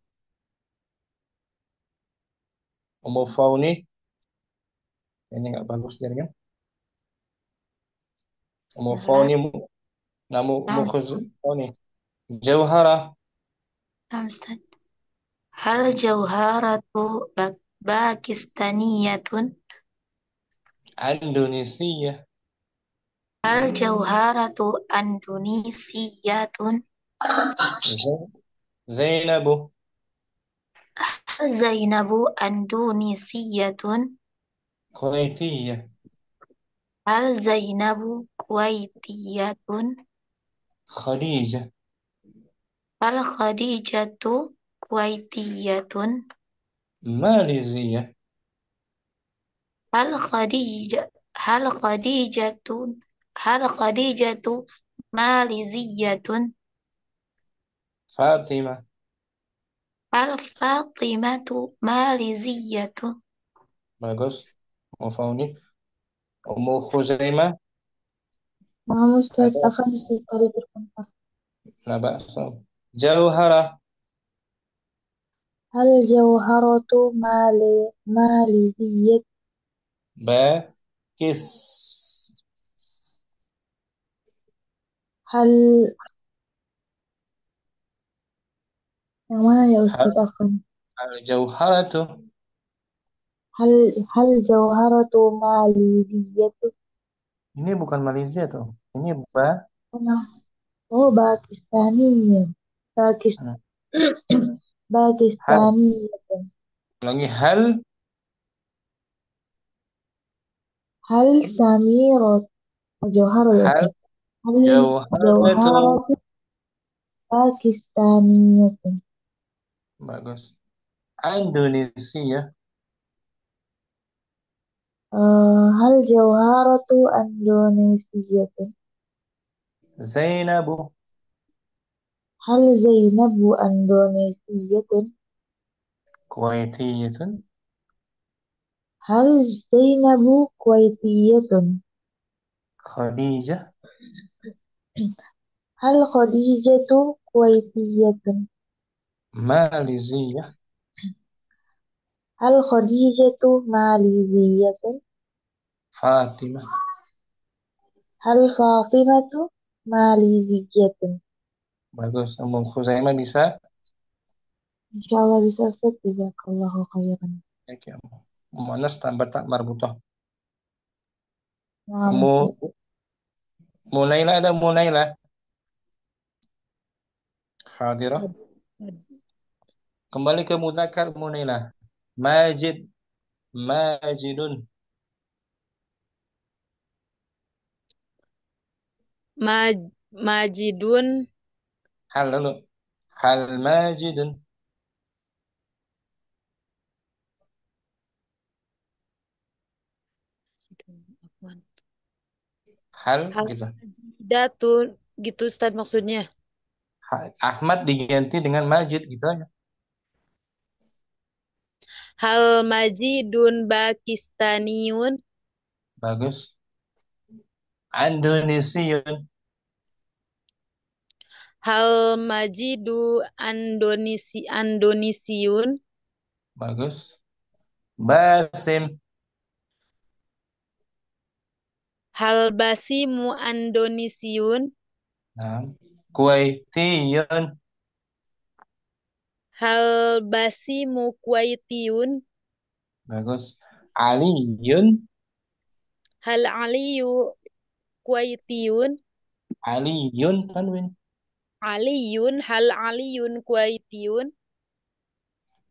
Speaker 1: أم Fauni. Ini nggak bagus jadinya. أم Fauni. Namu أم Fauni. Jauhara.
Speaker 3: نعم أستاذ. هل جوهرة باكستانية؟
Speaker 1: Indonesia.
Speaker 3: هل جوهرة أندونيسية؟
Speaker 1: Zainabu.
Speaker 3: هل زينب أندونيسية؟
Speaker 1: Kuwaitiyah.
Speaker 3: هل زينب كويتية؟
Speaker 1: Khadijah.
Speaker 3: هل خديجة كويتية؟
Speaker 1: Malaysia.
Speaker 3: هل خديجة هل خديجة هل خديجة ماليزية؟
Speaker 1: Fatimah.
Speaker 3: هل فاطمة ماليزية؟
Speaker 1: Bagus. أم Fauni. أم Khuzaimah.
Speaker 2: Maaf Ustaz,
Speaker 1: Ada.
Speaker 2: akan sekali terkontak.
Speaker 1: La ba'sa. Jauhara.
Speaker 2: Hal jawharatu maliziyat.
Speaker 1: Bakis.
Speaker 2: Hal yang mana ya Ustaz akan?
Speaker 1: Al-jauharatu.
Speaker 2: Hal jawharatu maliziyat.
Speaker 1: Ini bukan Malaysia tuh. Ini
Speaker 2: Oh, Pakistani.
Speaker 1: Hmm. Hal.
Speaker 2: Pakistani.
Speaker 1: Ulangi hal.
Speaker 2: Hal samirat. Jawhar ya
Speaker 1: Hal
Speaker 2: Ustaz. Hal
Speaker 1: jauharatu.
Speaker 2: jawharatu Pakistaniyat.
Speaker 1: Bagus. Indonesia.
Speaker 2: Hal jawharatu Indonesiyat.
Speaker 1: Zainabu.
Speaker 2: Hal Zainabu Indonesiyat.
Speaker 1: Kuwaitiyatun.
Speaker 2: Hal Zainabu Kuwaitiyatun.
Speaker 1: Khadijah.
Speaker 2: Hal Khadijatu Kuwaitiyatun.
Speaker 1: Malaysia.
Speaker 2: Hal Khadijatu Maliziyatun.
Speaker 1: Fatimah.
Speaker 2: Hal Fatimatu Maliziyatun.
Speaker 1: Bagus. Umm Khuzaimah bisa.
Speaker 2: Insyaallah bisa Ustaz. Jazakallahu khairan.
Speaker 1: Oke. Umm Anas tambah tak marbutah.
Speaker 2: Nah,
Speaker 1: Ummu Munaila ada Munaila. Hadirah. Kembali ke muzakkar Munaila. Majid. Majidun.
Speaker 10: Majidun.
Speaker 1: Hal lalu. Hal Majidun. Hal gitu.
Speaker 10: Datu gitu Ustaz maksudnya.
Speaker 1: Ahmad diganti dengan Majid gitu aja.
Speaker 10: Hal Majidun Pakistaniyun.
Speaker 1: Bagus. Indonesiun.
Speaker 10: Hal Majidu Indonesiun.
Speaker 1: Bagus. Basim.
Speaker 10: Hal Basimu Indonesiun.
Speaker 1: Nah. Kuwaitiyun.
Speaker 10: Hal Basimu Kuwaitiyun.
Speaker 1: Bagus. Aliyun.
Speaker 10: Hal Aliyu Kuwaitiyun.
Speaker 1: Aliyun tanwin.
Speaker 10: Aliyun. Hal Aliyun Kuwaitiyun.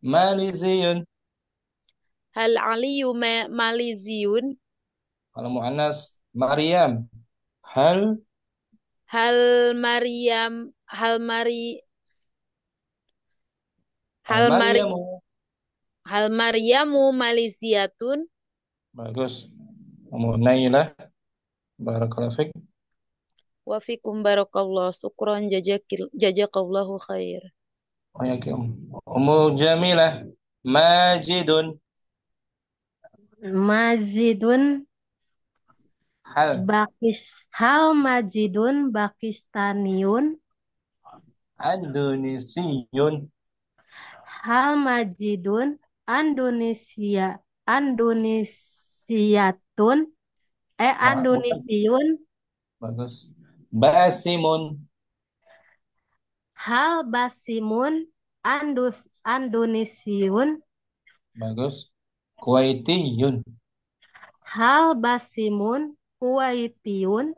Speaker 1: Maliziyun.
Speaker 10: Hal Aliyu Maliziyun.
Speaker 1: Kalau muannas Maryam. Hal
Speaker 10: Maryam. Hal
Speaker 1: Maryamu.
Speaker 10: Hal Maryamu Maliziyatun.
Speaker 1: Bagus. Munailah. Barakallahu fik.
Speaker 10: Wa fikum barakallah. Syukran jazakallahu khair.
Speaker 1: Oh ya, Ummu Jamilah. Majidun.
Speaker 12: Majidun
Speaker 1: Hal
Speaker 12: hal Majidun Pakistaniun.
Speaker 1: Indonesiyun.
Speaker 12: Hal Majidun Indonesiatun. Indonesiun.
Speaker 1: Bagus. Basimun.
Speaker 12: Hal Basimun Indonesiun.
Speaker 1: Bagus. Kuwaitiyun.
Speaker 12: Hal Basimun Kuwaitiyun.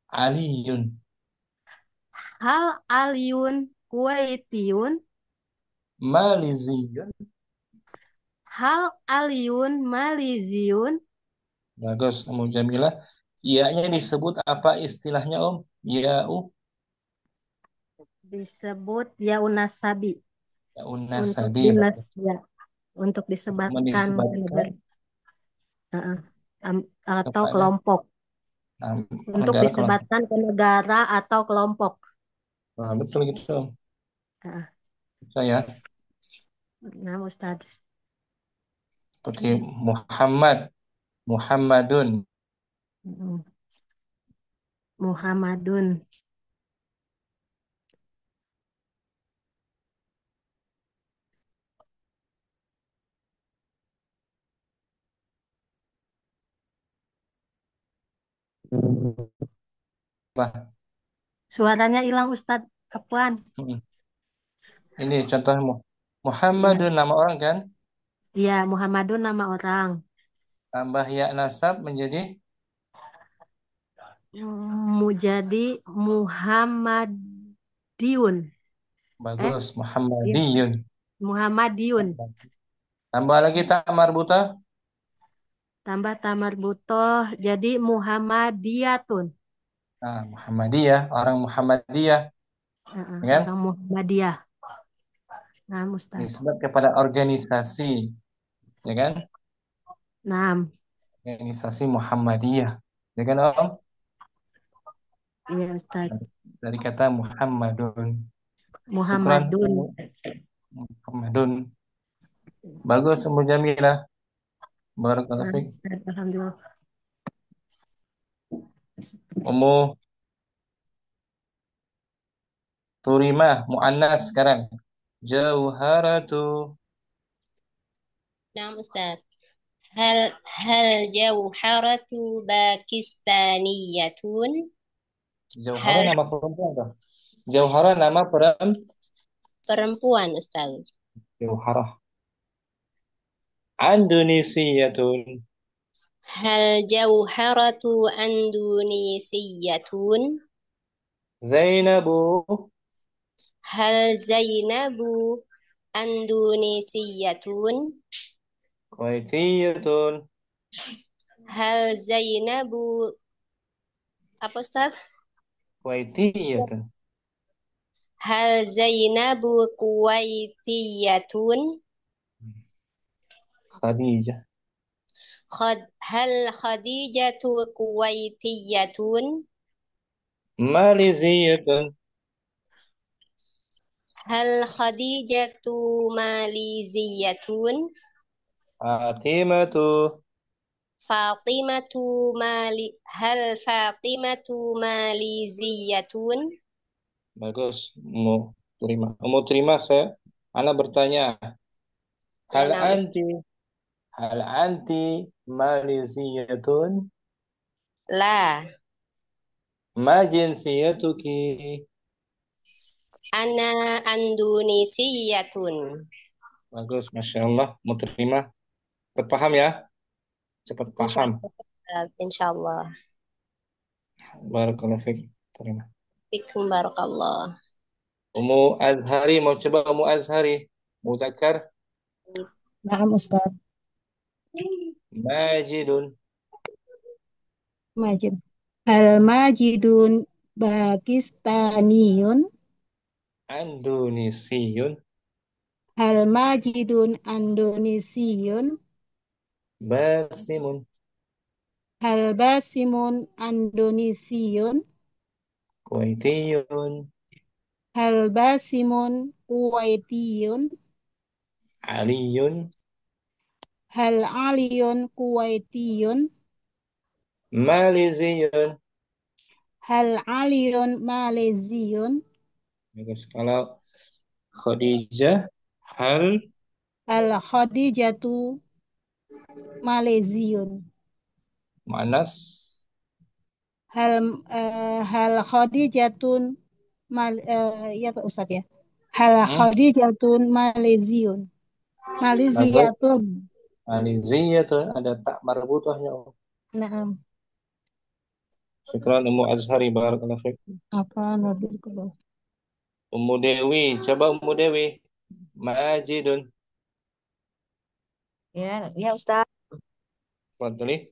Speaker 1: Aliyun.
Speaker 12: Hal Aliyun Kuwaitiyun.
Speaker 1: Maliziyun.
Speaker 12: Hal Aliyun Maliziyun.
Speaker 1: Bagus, Om Jamilah. Iya-nya disebut apa istilahnya, Om? Ya'u.
Speaker 12: Disebut yaun nasabi.
Speaker 1: Ya'un
Speaker 12: Untuk
Speaker 1: nasabi.
Speaker 12: untuk disebatkan ke
Speaker 1: Menisbatkan.
Speaker 12: negara atau
Speaker 1: Kepada
Speaker 12: kelompok. Untuk
Speaker 1: negara kelompok.
Speaker 12: disebatkan ke negara atau kelompok.
Speaker 1: Nah, betul gitu, Om.
Speaker 12: Heeh.
Speaker 1: Saya
Speaker 12: Nah, Ustaz.
Speaker 1: seperti Muhammadun.
Speaker 12: Muhammadun.
Speaker 1: Bah.
Speaker 12: Suaranya hilang Ustaz. Apaan?
Speaker 1: Ini contoh Muhammadun nama orang kan?
Speaker 12: Iya, Muhammadun nama orang.
Speaker 1: Tambah ya nasab menjadi
Speaker 12: Menjadi Muhammadiyun.
Speaker 1: bagus, Muhammadiyun.
Speaker 12: Muhammadiyun.
Speaker 1: Tambah lagi tak marbutah.
Speaker 12: Tambah tamar butoh jadi Muhammadiyatun.
Speaker 1: Nah, Muhammadiyah, orang Muhammadiyah. Kan?
Speaker 12: Orang Muhammadiyah. Nah, Ustaz.
Speaker 1: Disebut kepada organisasi. Ya kan?
Speaker 12: Nah.
Speaker 1: Organisasi Muhammadiyah. Ya kan, Om?
Speaker 12: Iya, Ustaz.
Speaker 1: Dari kata Muhammadun.
Speaker 12: Muhammadun.
Speaker 1: Muhammadun. Bagus, Ummu Jamilah. Barakallahu fiik.
Speaker 12: Alhamdulillah.
Speaker 1: Ummu Turimah, mu'annas sekarang. Jauharatu.
Speaker 13: Nah, Ustaz. Hal jauharatu Pakistaniyatun.
Speaker 1: Jauhara nama perempuan toh? Jauhara nama
Speaker 13: perempuan, Ustaz.
Speaker 1: Jauhara. Indonesiyatun.
Speaker 13: Hal jauharatu Indonesiyatun.
Speaker 1: Zainabu.
Speaker 13: Hal Zainabu Indonesiyatun.
Speaker 1: Kuwaitiyatun.
Speaker 13: Hal Zainabu apa Ustaz?
Speaker 1: Kuwaitiyatun.
Speaker 13: Hal Zainabu Kuwaitiyatun.
Speaker 1: Khadijah.
Speaker 13: Hal Khadijatu Kuwaitiyatun.
Speaker 1: Maliziyatun.
Speaker 13: Hal Khadijatu Maliziyatun.
Speaker 1: Fatimatu.
Speaker 13: Hal Fatimatu Maliziyatun.
Speaker 1: Bagus, Ummu terima saya. Ana bertanya. Hal anti maliziyatun?
Speaker 13: La.
Speaker 1: Ma jinsiyatuki?
Speaker 13: Ana Indonesiyatun.
Speaker 1: Bagus, Masya Allah. Mau terima. Cepat paham ya. Cepat paham.
Speaker 13: Insyaallah.
Speaker 1: Barakallahu fiik. Terima.
Speaker 13: Fikum barakallah.
Speaker 1: Ummu Azhari, mau coba Ummu Azhari. Muzakkar.
Speaker 11: Naam Ustaz.
Speaker 1: Majidun.
Speaker 11: Majid. Hal Majidun Pakistaniyun.
Speaker 1: Indonesiyun.
Speaker 11: Hal Majidun Indonesiyun.
Speaker 1: Basimun.
Speaker 11: Hal Basimun Indonesiyun.
Speaker 1: Kuwaitiyun.
Speaker 11: Hal Basimun Kuwaitiyun.
Speaker 1: Aliyun.
Speaker 11: Hal aliyun kuwaitiyun.
Speaker 1: Maliziyun.
Speaker 11: Hal aliyun maleziyun.
Speaker 1: Bagus. Kalau Khadijah, hal
Speaker 11: Hal khadijatu maleziyun.
Speaker 1: Mu'annas.
Speaker 11: Hal khadijatun ya Pak Ustadz ya. Hal
Speaker 1: Hmm?
Speaker 11: khadijatun maleziyun.
Speaker 1: Bagus.
Speaker 11: Maleziyatun.
Speaker 1: Maliziyatun ada tak marbutahnya.
Speaker 11: Nah,
Speaker 1: Syukran Ummu Azhari, barakallahu fiik.
Speaker 11: apa nadir kalau
Speaker 1: Ummu Dewi, coba Ummu Dewi. Majidun.
Speaker 12: Ya, ya Ustaz.
Speaker 1: Fadli.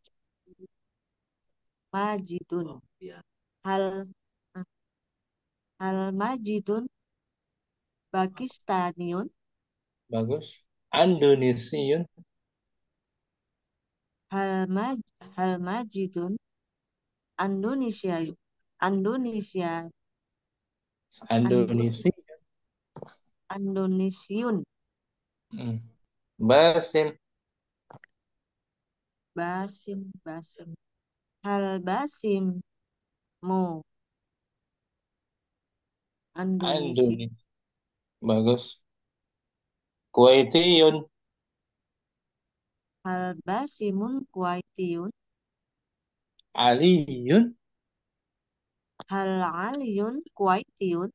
Speaker 12: Majidun. Hal hal majidun Pakistaniyun.
Speaker 1: Bagus. Andonesiyun.
Speaker 12: Hal majidun Indonesia. Indonesia.
Speaker 1: Andonesi.
Speaker 12: Indonesiun.
Speaker 1: Basim.
Speaker 12: Basim. Hal basim mu Indonesia.
Speaker 1: Andonesia. Bagus. Kuwaitiyun.
Speaker 12: Hal basimun kuwaitiyun.
Speaker 1: Aliyun.
Speaker 12: Hal aliyun kuwaitiyun.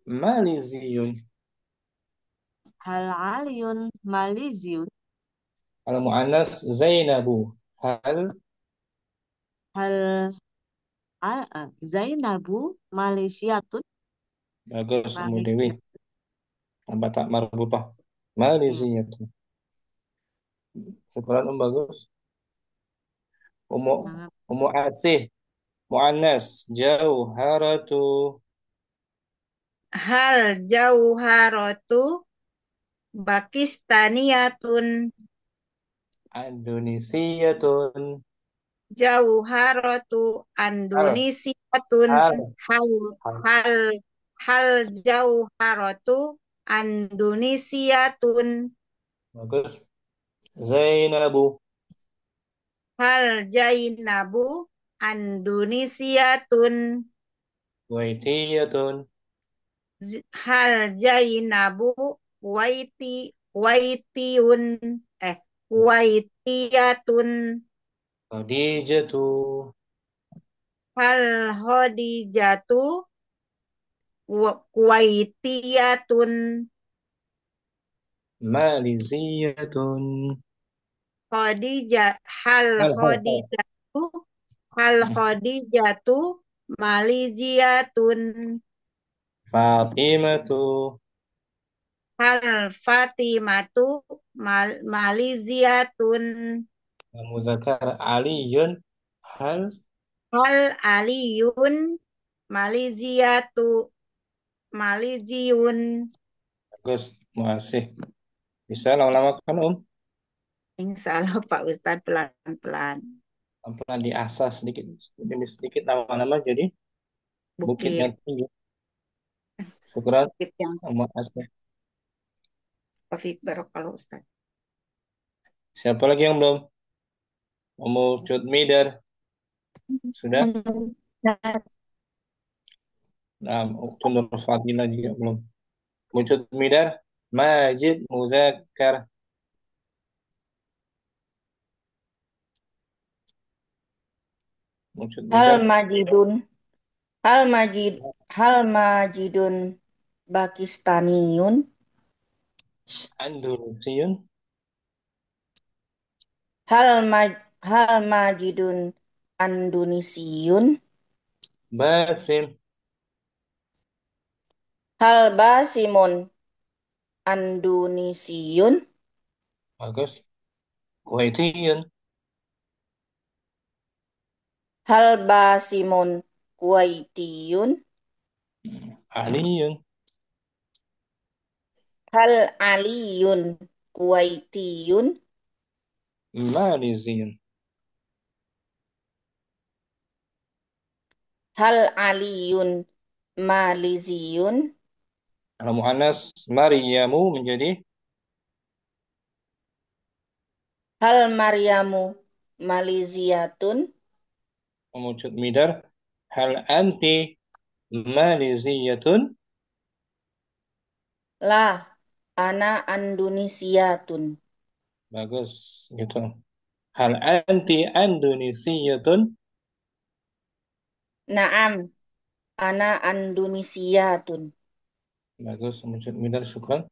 Speaker 1: Maliziyun.
Speaker 12: Hal aliyun maliziyun.
Speaker 1: Kalau mu'annas Zainabu. Hal
Speaker 12: Zainabu Malaysiatun.
Speaker 1: bagus Ummu Dewi. Tambah tak marbutah. Maliziyatun. Syukran bagus. Ummu Asih. Mu'annas Jauharatu.
Speaker 6: Hal jauharatu Pakistaniyatun.
Speaker 1: Indonesiyatun.
Speaker 6: Jauharatu Indonesiyatun. Hal jauharatu Indonesiyatun.
Speaker 1: Bagus. Zainabu.
Speaker 6: Hal Zainabu Indonesiyatun.
Speaker 1: Kuwaitiyatun.
Speaker 6: Hal Zainabu Kuwaitiyun. Kuwaitiyatun.
Speaker 1: Khadijatu.
Speaker 6: Hal Khadijatu Kuwaitiyatun.
Speaker 1: Maliziyatun.
Speaker 6: Hal Khadijatu Maliziyatun.
Speaker 1: Fatimatu.
Speaker 6: Hal Fatimatu Maliziyatun.
Speaker 1: Muzakkar Aliyun. Hal
Speaker 6: Aliyun Maliziyun.
Speaker 1: bagus. Masih bisa lama-lama kan
Speaker 6: Insya Allah Pak Ustadz pelan-pelan.
Speaker 1: Pelan diasah sedikit demi sedikit lama-lama jadi bukit yang tinggi. Syukran Ummu Asih.
Speaker 6: Taufik Barakallah Ustaz.
Speaker 1: Siapa lagi yang belum? Ummu Cudmidar. Sudah? Nah, Uktu Nur Fadilah juga belum. Ummu Cudmidar. Majid Muzakkar.
Speaker 4: Hal majidun Pakistaniyun.
Speaker 1: Andonesiyun.
Speaker 4: Hal majidun Indonesiyun.
Speaker 1: Basim.
Speaker 4: Hal basimun Indonesiyun.
Speaker 1: Bagus. Kuwaitiyun.
Speaker 4: Hal basimun Kuwaitiyun.
Speaker 1: Aliyun.
Speaker 4: Hal aliyun Kuwaitiyun.
Speaker 1: Maliziyun.
Speaker 4: Hal aliyun Maliziyun.
Speaker 1: Kalau mu'annas Maryamu menjadi
Speaker 4: Hal Maryamu maliziyatun?
Speaker 1: Mewujud midar. Hal anti maliziyatun?
Speaker 4: La, ana Andonesiyatun.
Speaker 1: Bagus, gitu. Hal anti Indonesiyatun?
Speaker 4: Naam, ana Andonesiyatun.
Speaker 1: Bagus, mewujud midar, syukran.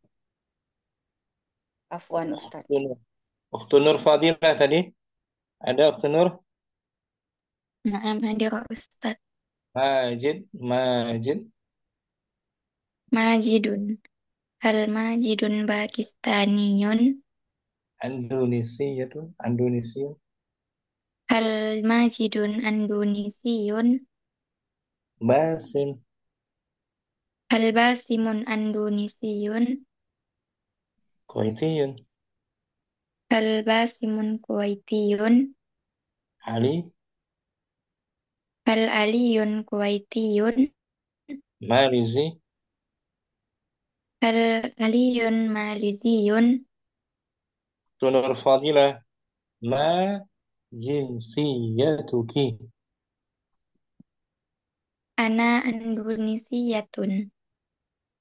Speaker 4: Afwan Ustaz.
Speaker 1: Ukhtu Nur Fadilah tadi. Ada Ukhtu Nur?
Speaker 3: Naam, hadir Ustaz.
Speaker 1: Majid.
Speaker 3: Majidun. Hal Majidun Pakistaniyun?
Speaker 1: Indonesiyatun.
Speaker 3: Hal Majidun Indonesiyun?
Speaker 1: Basim.
Speaker 3: Hal Basimun Indonesiyun?
Speaker 1: Kuwaitiyun.
Speaker 3: Hal Basimun Kuwaitiyun?
Speaker 1: Ali.
Speaker 3: Hal Aliyun Kuwaitiyun?
Speaker 1: Malizi.
Speaker 3: Hal Aliyun Maliziyun?
Speaker 1: Ukhtu Nur Fadilah. Ma jinsiyatuki?
Speaker 3: Ana Indonesiyatun.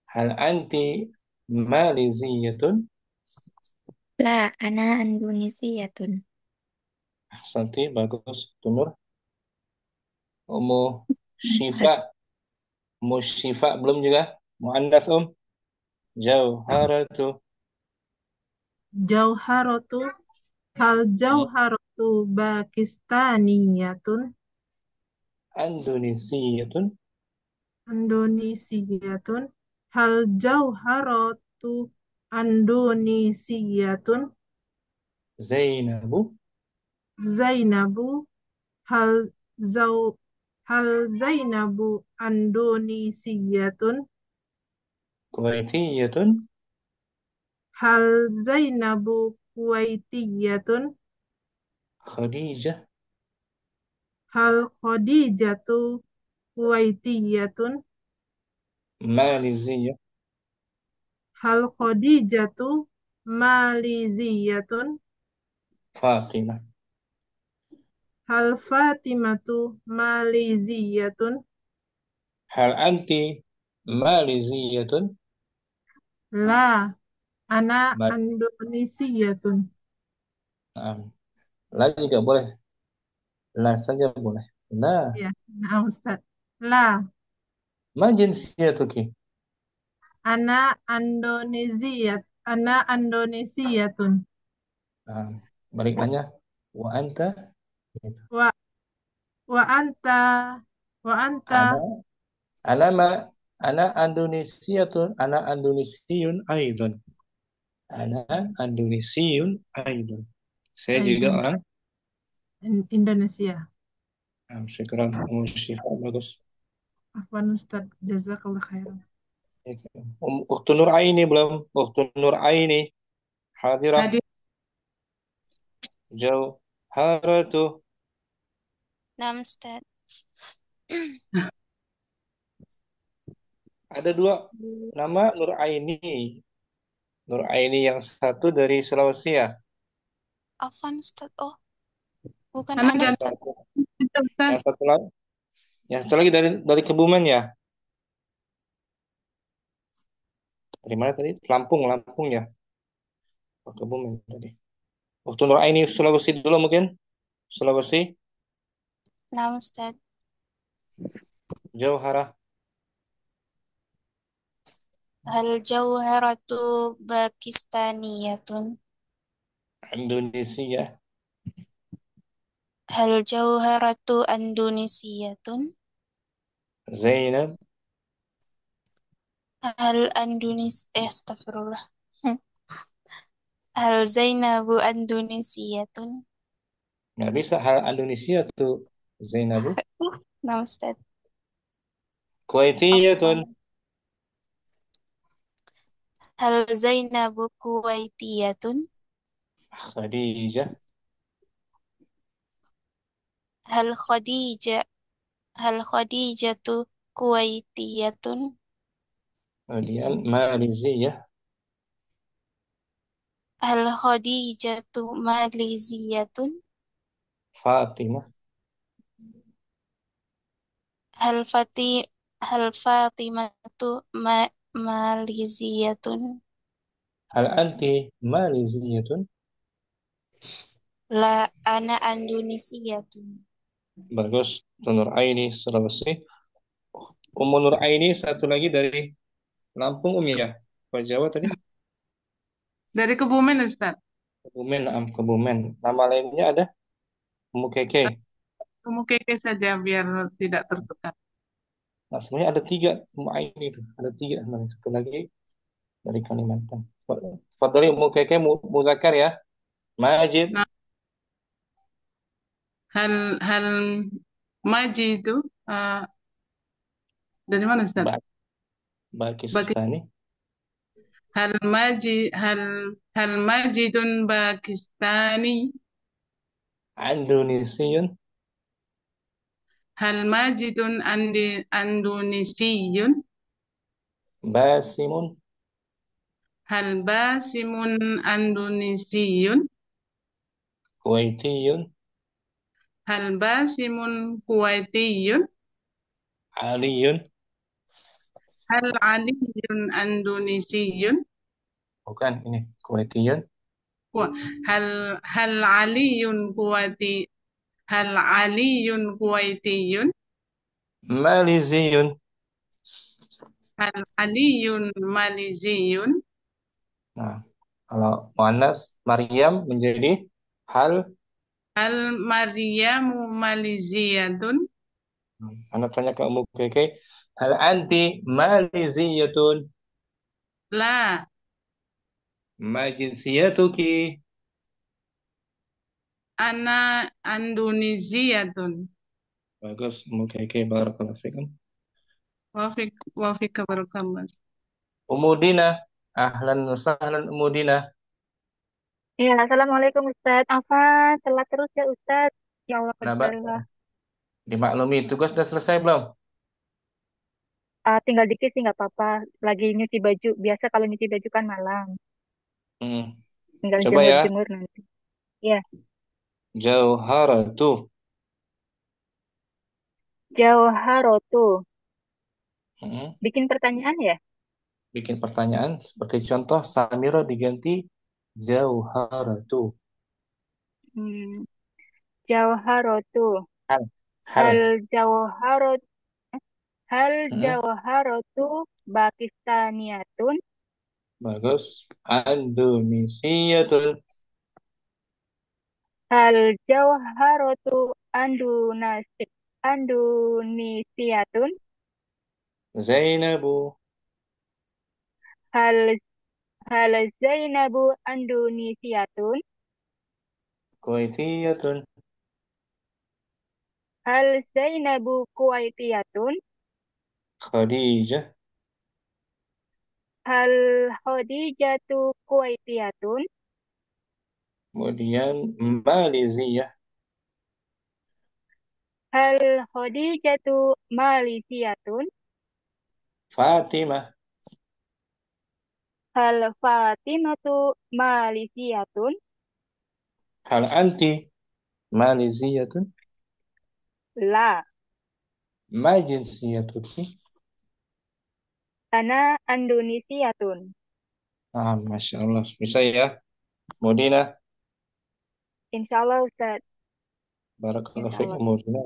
Speaker 1: Hal anti maliziyatun?
Speaker 3: La, ana Indonesiyatun.
Speaker 1: Ahsanti, bagus. Ukhtu Nur. Ummu Syifa belum juga? Muannas Jauharatu.
Speaker 2: Jauharatu. Hal jauharatu Pakistaniyatun?
Speaker 1: Indonesiyatun.
Speaker 2: Indonesiyatun. Hal jauharatu Indonesiyatun?
Speaker 1: Zainabu.
Speaker 2: Hal Zainabu Indonesiyatun?
Speaker 1: Kuwaitiyatun.
Speaker 2: Hal Zainabu Kuwaitiyatun?
Speaker 1: Khadijah.
Speaker 2: Hal Khadijatu Kuwaitiyatun?
Speaker 1: Maliziyah.
Speaker 2: Hal Khadijatu Maliziyatun?
Speaker 1: Fatimah.
Speaker 2: Hal Fatimatu Maliziyatun?
Speaker 1: Hal anti maliziyatun?
Speaker 2: La, ana
Speaker 1: Ma-
Speaker 2: Indonesiyatun.
Speaker 1: Nah, la juga boleh. La saja boleh. La.
Speaker 2: Ya, nah Ustaz. La,
Speaker 1: Ma jinsiyatuki?
Speaker 2: ana Indonesiyatun.
Speaker 1: Nah, balik nanya. Wa anta? Gitu.
Speaker 2: Wa wa anta
Speaker 1: Ana. Ana Indonesiyatun. Ana Indonesiyun aidan. Ana Indonesiyun aidan. Saya juga
Speaker 2: Aidan.
Speaker 1: orang
Speaker 2: Indonesia.
Speaker 1: syukran. Syifa bagus.
Speaker 2: Afwan Ustaz, jazakallah khairan.
Speaker 1: Ukhtu Nur Aini belum? Ukhtu Nur Aini hadirah.
Speaker 2: Hadir.
Speaker 1: Jauharatu.
Speaker 15: Naam, Ustaz.
Speaker 1: Ada dua nama Nur Aini. Nur Aini yang satu dari Sulawesi ya.
Speaker 15: Afwan, Ustaz. Oh, bukan
Speaker 2: Anak
Speaker 15: Ana,
Speaker 1: Yang
Speaker 15: Ustaz.
Speaker 1: satu lagi dari Kebumen ya. Dari mana tadi? Lampung ya. Oh, Kebumen tadi. Waktu Nur Aini Sulawesi dulu mungkin. Sulawesi.
Speaker 15: Naam, Ustaz.
Speaker 1: Jauharah.
Speaker 15: Hal jauharatu Pakistaniyatun?
Speaker 1: Indonesia.
Speaker 15: Hal jauharatu Indonesiyatun?
Speaker 1: Zainab.
Speaker 15: Hal Astagfirullah. Hal Zainabu Indonesiyatun?
Speaker 1: Nggak bisa hal Indonesia tuh Zainabu.
Speaker 15: Naam, Ustaz.
Speaker 1: Kuwaitiyatun.
Speaker 15: Hal Zainabu Kuwaitiyatun?
Speaker 1: Khadijah.
Speaker 15: Hal Khadijatu Kuwaitiyatun?
Speaker 1: Kemudian Maliziyah.
Speaker 15: hal Khadijatu maliziyatun?
Speaker 1: Fatimah.
Speaker 15: Hal Fati hal Fatimatu maliziyatun?
Speaker 1: Hal anti maliziyatun?
Speaker 15: La ana Indonesiyatun.
Speaker 1: Bagus. Nur Aini selesai. Nur Aini satu lagi dari Lampung ya. Apa Jawa tadi?
Speaker 2: Dari Kebumen, Ustaz.
Speaker 1: Kebumen, Kebumen. Nama lainnya ada? Keke.
Speaker 2: Kamu keke saja biar tidak tertekan.
Speaker 1: Nah, sebenarnya ada 3 Aini itu. Ada 3. Nah, satu lagi dari Kalimantan. Fadli Keke Muzakar ya. Majid.
Speaker 2: Nah, hal Maji itu dari mana, Ustaz?
Speaker 1: Pakistani.
Speaker 2: Hal Majidun Pakistani.
Speaker 1: Indonesian.
Speaker 2: Hal Majidun Indonesian.
Speaker 1: Basimun.
Speaker 2: Hal Basimun Indonesian.
Speaker 1: Kuwaitiyun.
Speaker 2: Hal Basimun Kuwaitiyun.
Speaker 1: Aliyun.
Speaker 2: Hal Aliyun Indonesian.
Speaker 1: Bukan, ini Kuwaitiyun.
Speaker 2: Hal Aliyun Kuwaitiyun.
Speaker 1: Maliziyun.
Speaker 2: Hal Aliyun Maliziyun.
Speaker 1: Nah, kalau Muannas Maryam menjadi hal
Speaker 2: Maryamu Maliziyatun.
Speaker 1: Anak tanya ke Keke, hal anti maliziyatun?
Speaker 2: La.
Speaker 1: Ma jinsiyatuki?
Speaker 2: Ana Indonesiatun.
Speaker 1: Bagus, Keke, barakallahu fikum.
Speaker 2: Wafika barakallah.
Speaker 1: Dina, ahlan wa sahlan Dina.
Speaker 16: Ya, Assalamualaikum Ustadz. Afan, telat terus ya Ustadz. Ya Allah,
Speaker 1: Nah, dimaklumi, tugas sudah selesai belum?
Speaker 16: tinggal dikit sih nggak apa-apa. Lagi nyuci baju. Biasa kalau nyuci baju kan malam. Tinggal
Speaker 1: Coba ya.
Speaker 16: jemur-jemur nanti. Ya.
Speaker 1: Jauharatu.
Speaker 16: Jauharatu. Bikin pertanyaan ya?
Speaker 1: Bikin pertanyaan. Seperti contoh, Samiro diganti Jauharatu.
Speaker 16: Jauharatu. Hal Jauharatu. Hal Jauharatu Pakistaniyatun.
Speaker 1: Bagus. Indonesiyatun.
Speaker 16: Hal Jauharatu Indonesiyatun.
Speaker 1: Zainabu.
Speaker 16: Hal Zainabu Indonesiyatun.
Speaker 1: Kuwaitiyatun.
Speaker 16: Hal Zainabu Kuwaitiyatun.
Speaker 1: Khadijah.
Speaker 16: Hal Khadijatu Kuwaitiyatun.
Speaker 1: Kemudian Malaysia.
Speaker 16: Hal Khadijatu Malisiyatun.
Speaker 1: Fatimah.
Speaker 16: Hal Fatimatu Malisiyatun.
Speaker 1: Hal anti Maliziyatun?
Speaker 16: La.
Speaker 1: Ma jinsiyatuki?
Speaker 16: Ana Indonesiyatun.
Speaker 1: Masya Allah. Bisa ya? Mudina.
Speaker 16: Insya Allah Ustaz.
Speaker 1: Barakallahu fiik Mudina.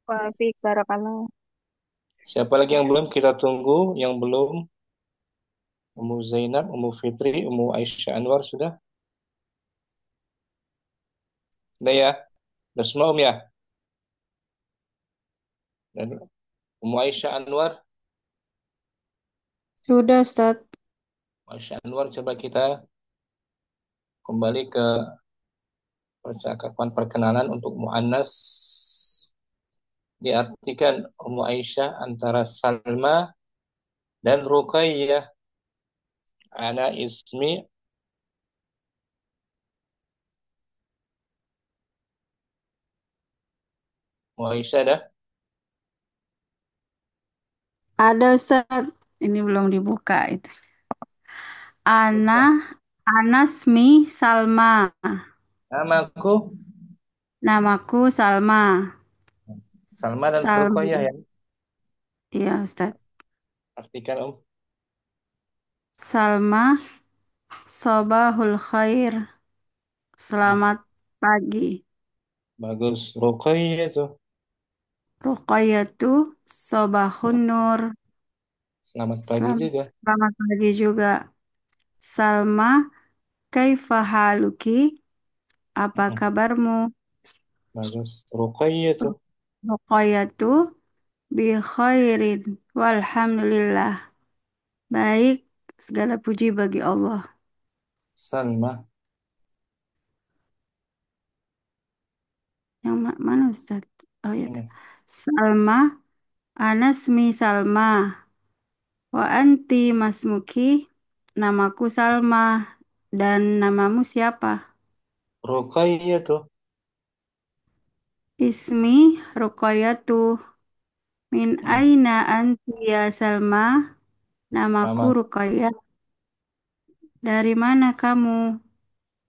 Speaker 16: Wafik barakallah.
Speaker 1: Siapa lagi yang belum? Kita tunggu. Yang belum. Ummu Zainab, Ummu Fitri, Ummu Aisyah Anwar sudah? Udah ya? Udah semua ya? Dan Ummu Aisyah Anwar?
Speaker 6: Sudah, Ustaz.
Speaker 1: Aisyah Anwar, coba kita kembali ke percakapan perkenalan untuk mu'annas. Diartikan Ummu Aisyah antara Salma dan Ruqayyah. Ana ismi Ummu Aisyah dah?
Speaker 6: Ada Ustaz. Ini belum dibuka itu. Ana Anasmi Salma.
Speaker 1: Namaku
Speaker 6: Namaku Salma.
Speaker 1: Salma dan
Speaker 6: Salma.
Speaker 1: Ruqayyah ya.
Speaker 6: Iya, Ustaz.
Speaker 1: Artikan
Speaker 6: Salma, Sobahul Khair. Selamat pagi.
Speaker 1: Bagus. Ruqayyah tuh.
Speaker 6: Ruqayyatu, Sobahun Nur.
Speaker 1: Selamat pagi juga.
Speaker 6: Selamat pagi juga. Salma, kaifa haluki? Apa kabarmu?
Speaker 1: Bagus. Ruqayyah tuh.
Speaker 6: Ruqayyatu, bi khairin. Walhamdulillah. Baik, segala puji bagi Allah.
Speaker 1: Salma.
Speaker 6: Yang mana Ustaz? Oh ya. Salma, anasmi Salma. Wa anti masmuki. Namaku Salma. Dan namamu siapa?
Speaker 1: Ruqayyah tuh.
Speaker 6: Ismi Ruqayyatu. Min aina anti ya Salma? Namaku Ruqayyah. Dari mana kamu,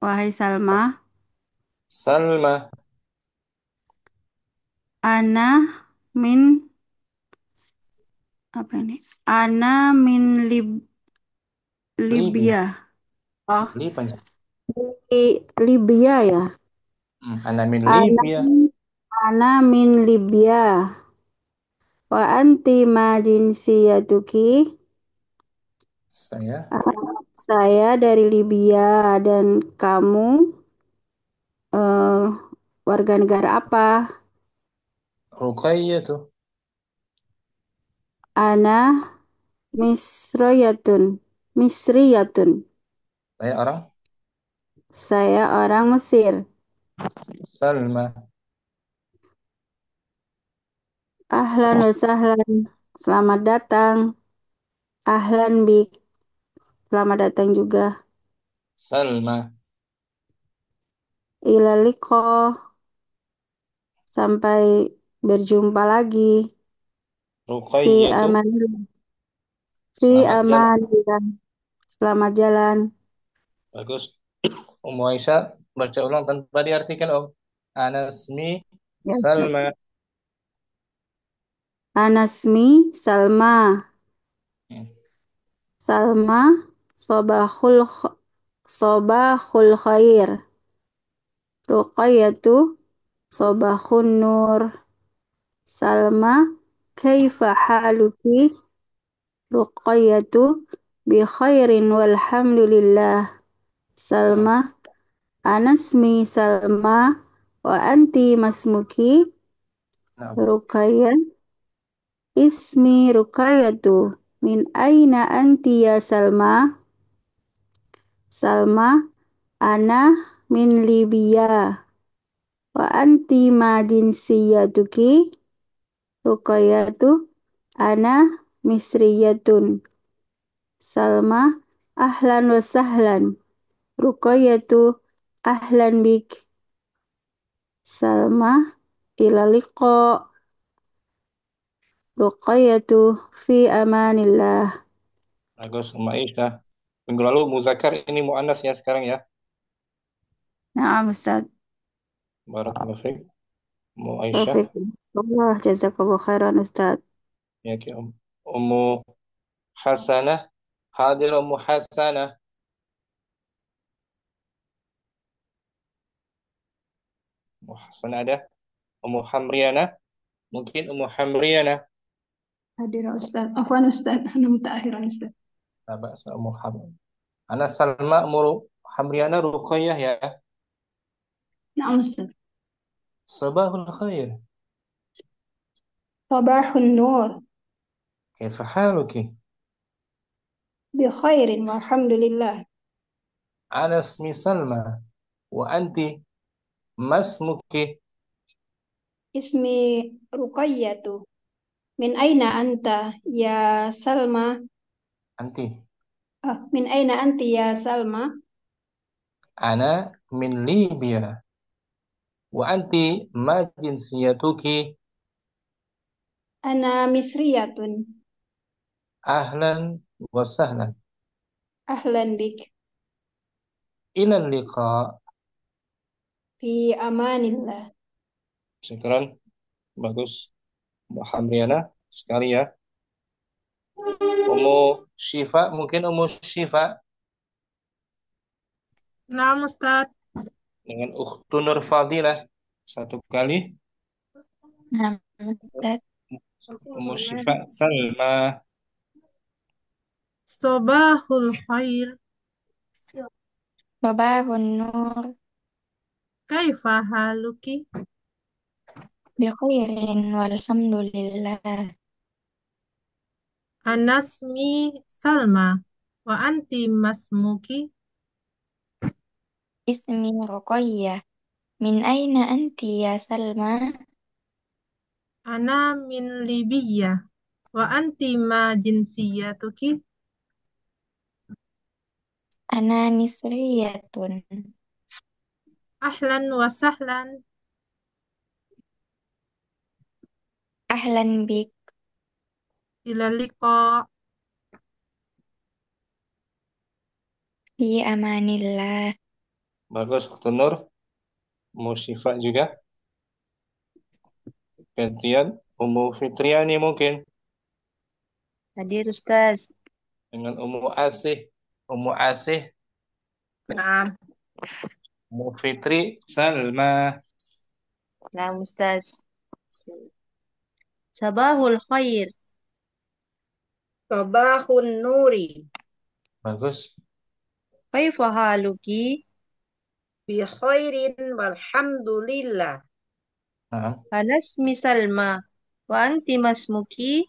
Speaker 6: wahai Salma?
Speaker 1: Salma.
Speaker 6: Ana min apa ini? Ana min Libya. Oh, Libya ya.
Speaker 1: Ana min Libya.
Speaker 6: Ana min Libya. Wa anti ma jinsiyatuki? Saya dari Libya dan kamu warga negara apa?
Speaker 1: Ruqayyah tuh.
Speaker 6: Ana Misriyatun. Saya orang Mesir.
Speaker 1: Salma.
Speaker 6: Ahlan wa sahlan. Selamat datang. Ahlan bik. Selamat datang juga.
Speaker 1: Salma.
Speaker 6: Ila liqa. Sampai berjumpa lagi.
Speaker 1: Ruqayyah tuh.
Speaker 6: Fi amanillah. Selamat jalan.
Speaker 1: Bagus. Ummu Aisyah baca ulang tanpa diartikan Anasmi Salma.
Speaker 6: Anasmi Salma. Salma Sobahul Khair. Ruqayyatu Sobahun Nur. Salma kaifa haluki? Ruqayyatu bi khairin walhamdulillah. Salma, anasmi Salma wa anti masmuki? Ruqayyah, ismi Ruqayyatu. Min aina anti ya Salma? Salma, ana min Libya. Wa anti ma jinsiyatuki? Ruqayyatu, ana Misriyatun. Salma, ahlan wa sahlan. Ruqayyatu, ahlan bik. Salma, ila liqa. Ruqayyatu, fi amanillah.
Speaker 1: Bagus, Ummu Aisyah. Minggu lalu muzakkar, ini muannas ya sekarang ya.
Speaker 6: Na'am Ustaz.
Speaker 1: Barakallahu fiik. Ummu Aisyah.
Speaker 6: Allah jazakallahu khairan Ustaz.
Speaker 1: Ya ki Ummu Hasanah. Hadir Ummu Hasanah. Ummu Hasanah ada. Ummu Hamriana. Mungkin Ummu Hamriana.
Speaker 17: Hadir Ustaz. Afwan Ustaz. Ana mutaakhiran Ustaz.
Speaker 1: Sahabat Ummu Hamriana. Ana Salma Ummu Hamriana Ruqayyah ya.
Speaker 17: Na'am Ustaz.
Speaker 1: Sabahul khair.
Speaker 17: Sabahun nur.
Speaker 1: Kaifa haluki?
Speaker 17: Bi khairin walhamdulillah.
Speaker 1: Ana ismi Salma. Wa anti masmuki?
Speaker 17: Ismi Ruqayyatu. Min aina anta ya Salma?
Speaker 1: Anti.
Speaker 17: Min aina anti ya Salma?
Speaker 1: Ana min Libya. Wa anti ma jinsiyatuki?
Speaker 17: Ana Misriyatun.
Speaker 1: Ahlan wa sahlan.
Speaker 17: Ahlan bik.
Speaker 1: Ilal liqa.
Speaker 17: Fi amanillah.
Speaker 1: Syukran. Bagus. Mbak Hamriana sekali ya. Umu Syifa, mungkin Umu Syifa
Speaker 14: Nah, Ustaz.
Speaker 1: dengan Ukhtu Nur Fadilah satu kali.
Speaker 3: Nah, Ustaz.
Speaker 1: Umu Syifa Salma.
Speaker 14: Sobahul khair.
Speaker 3: Babahun nur
Speaker 14: Kaifa haluki?
Speaker 3: bikhairin walhamdulillah.
Speaker 14: Anasmi Salma. Wa anti masmuki?
Speaker 3: Ismi Ruqayyah. Min aina anti ya Salma?
Speaker 14: Ana min Libya. Wa anti ma jinsiyatuki?
Speaker 3: Ana Misriyatun.
Speaker 14: Ahlan wa sahlan.
Speaker 3: Ahlan bik.
Speaker 14: Ila liqa.
Speaker 3: Fi amanillah.
Speaker 1: Bagus Ukhtu Nur. Umu Syifa juga. Gantian Umu Fitriani mungkin
Speaker 11: Hadir Ustaz.
Speaker 1: dengan Umu Asih. Umu Asih,
Speaker 11: Naam.
Speaker 1: Umu Fitri Salma.
Speaker 11: Naam Ustaz. Sabahul khair. Sabahun nuri.
Speaker 1: Bagus.
Speaker 11: Kaifa haluki? Bi khairin walhamdulillah.
Speaker 1: Nah,
Speaker 11: Anasmi Salma. Wa anti masmuki?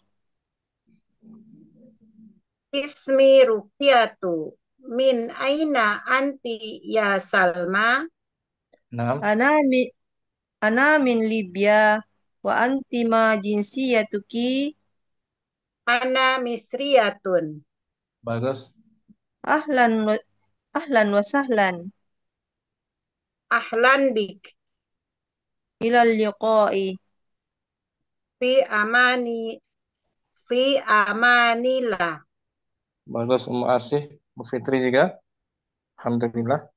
Speaker 11: Ismi Rufiatu. Min aina anti ya Salma?
Speaker 1: nah.
Speaker 11: Ana min Libya. Wa anti ma jinsiyatuki? Ana Misriyatun.
Speaker 1: Bagus.
Speaker 11: Ahlan wa sahlan. Ahlan bik. Ilal liqa'i. Fi amani. Fi amanillah.
Speaker 1: Bagus Umu Asih. Umu Fitri juga. Alhamdulillah.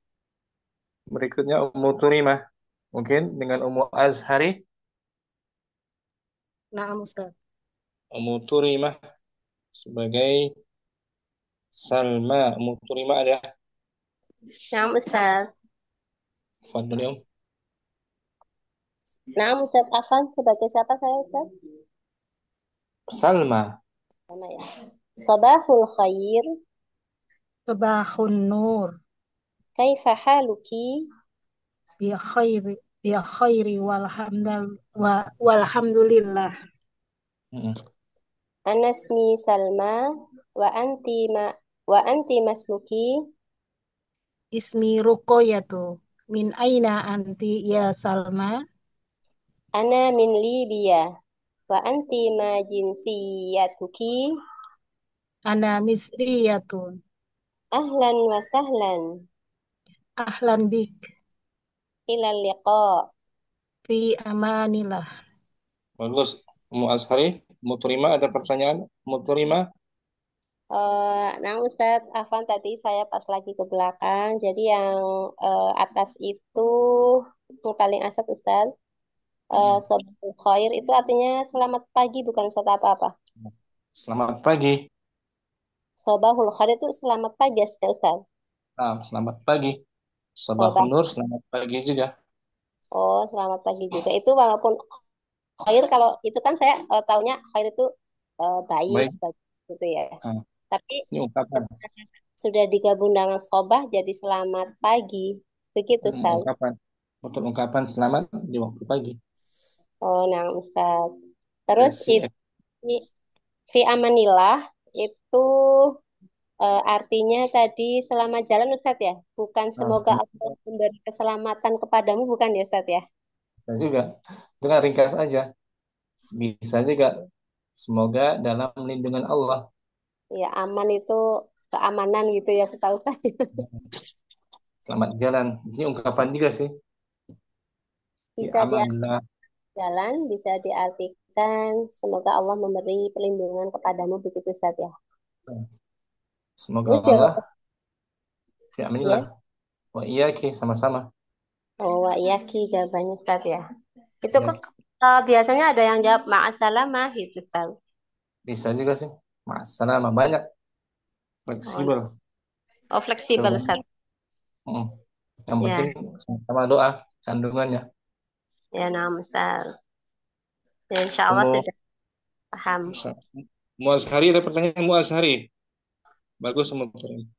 Speaker 1: Berikutnya Umu Turimah. Mungkin dengan Umu Azhari.
Speaker 11: Naam Ustaz.
Speaker 1: Umu Turimah sebagai Salma. Umu Turimah ada.
Speaker 13: Naam Ustaz.
Speaker 1: Fadli Om.
Speaker 13: Naam Ustaz Afan sebagai siapa saya Ustaz?
Speaker 1: Salma.
Speaker 13: Mana ya? Sabahul khair.
Speaker 11: Sabahun nur.
Speaker 13: Kaifa haluki?
Speaker 11: Bi khairi walhamdulillah.
Speaker 13: Anasmi Salma wa anti masluki?
Speaker 11: Ismi Ruqayyatu. Min aina anti ya Salma?
Speaker 13: Ana min Libya wa anti ma jinsiyatuki?
Speaker 11: Ana Misriyatun.
Speaker 13: Ahlan wa sahlan.
Speaker 11: Ahlan bik.
Speaker 13: Ila liqa.
Speaker 11: Fi amanillah.
Speaker 1: Bagus. Umu Azhari. Umu Turimah ada pertanyaan? Umu Turimah.
Speaker 13: Nah Ustadz Afan tadi saya pas lagi ke belakang, jadi yang atas itu yang paling atas Ustadz. Sabahul khair itu artinya selamat pagi, bukan Ustadz apa-apa.
Speaker 1: Selamat pagi.
Speaker 13: Sabahul khair itu selamat pagi ya Ustadz.
Speaker 1: Nah, selamat pagi. Sabahun Nur, selamat pagi juga.
Speaker 13: Oh, selamat pagi juga. Itu walaupun khair, kalau itu kan saya taunya khair itu baik, gitu ya. Tapi
Speaker 1: ini ungkapan.
Speaker 13: Sudah digabung dengan sobah jadi selamat pagi. Begitu, Ustaz.
Speaker 1: Untuk ungkapan selamat di waktu pagi.
Speaker 13: Oh, nah, Ustaz. Terus fi amanillah itu artinya tadi selamat jalan, Ustaz ya? Bukan semoga Allah memberi keselamatan kepadamu, bukan ya, Ustaz ya?
Speaker 1: Bisa juga. Itu kan ringkas aja. Bisa juga. Semoga dalam lindungan Allah.
Speaker 13: Ya, aman itu keamanan gitu ya, setahu saya.
Speaker 1: Selamat jalan. Ini ungkapan juga sih.
Speaker 13: Bisa jalan, bisa diartikan semoga Allah memberi perlindungan kepadamu, begitu Ustaz ya.
Speaker 1: Semoga Allah. Ya, aminillah. Wa iyaki sama-sama.
Speaker 13: Oh, wa iyaki jawabannya Ustaz ya. Itu
Speaker 1: Ya,
Speaker 13: kok biasanya ada yang jawab ma'asalamah gitu Ustaz.
Speaker 1: bisa juga sih. Ma'assalamah banyak.
Speaker 13: Oh,
Speaker 1: Fleksibel.
Speaker 13: oh fleksibel
Speaker 1: Jawabannya.
Speaker 13: Ustaz.
Speaker 1: Yang
Speaker 13: Ya,
Speaker 1: penting sama doa kandungannya.
Speaker 13: ya nah Ustaz. Ya, insya Allah
Speaker 1: Umu
Speaker 13: sudah paham.
Speaker 1: Muazhari, ada pertanyaan Muazhari. Bagus semua pertanyaan.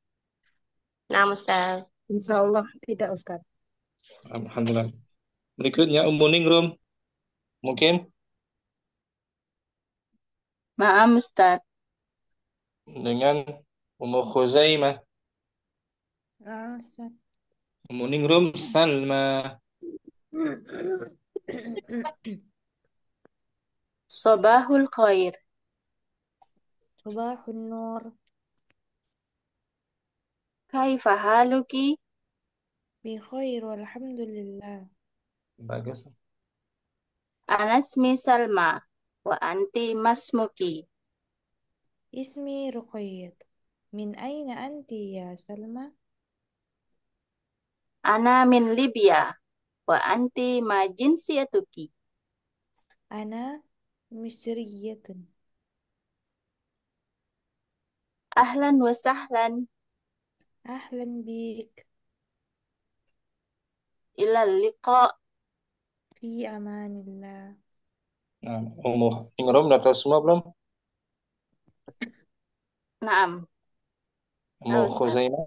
Speaker 13: Nah Ustaz.
Speaker 10: Insya Allah tidak Ustaz.
Speaker 1: Alhamdulillah. Berikutnya Ummu Ningrum. Mungkin
Speaker 8: Maaf Ustaz.
Speaker 1: dengan Ummu Khuzaimah.
Speaker 12: Ustaz.
Speaker 1: Ummu Ningrum Salma.
Speaker 8: Sobahul khair.
Speaker 12: Subahun nur.
Speaker 8: Kaifa haluki?
Speaker 12: Bi khair walhamdulillah.
Speaker 1: Bagus.
Speaker 8: Anasmi Salma. Wa anti masmuki.
Speaker 12: Ismi Ruqayyat. Min aina anti ya Salma?
Speaker 8: Ana min Libya. Wa anti ma jinsiyatuki.
Speaker 12: Ana Misriyatun.
Speaker 8: Ahlan wa sahlan.
Speaker 12: Ahlan bik.
Speaker 8: Ilal liqa.
Speaker 12: Fi amanillah.
Speaker 1: Nah, Ummu Ningrum udah tahu semua belum?
Speaker 8: Naam.
Speaker 1: Ummu
Speaker 8: Ustaz.
Speaker 1: Khuzaimah.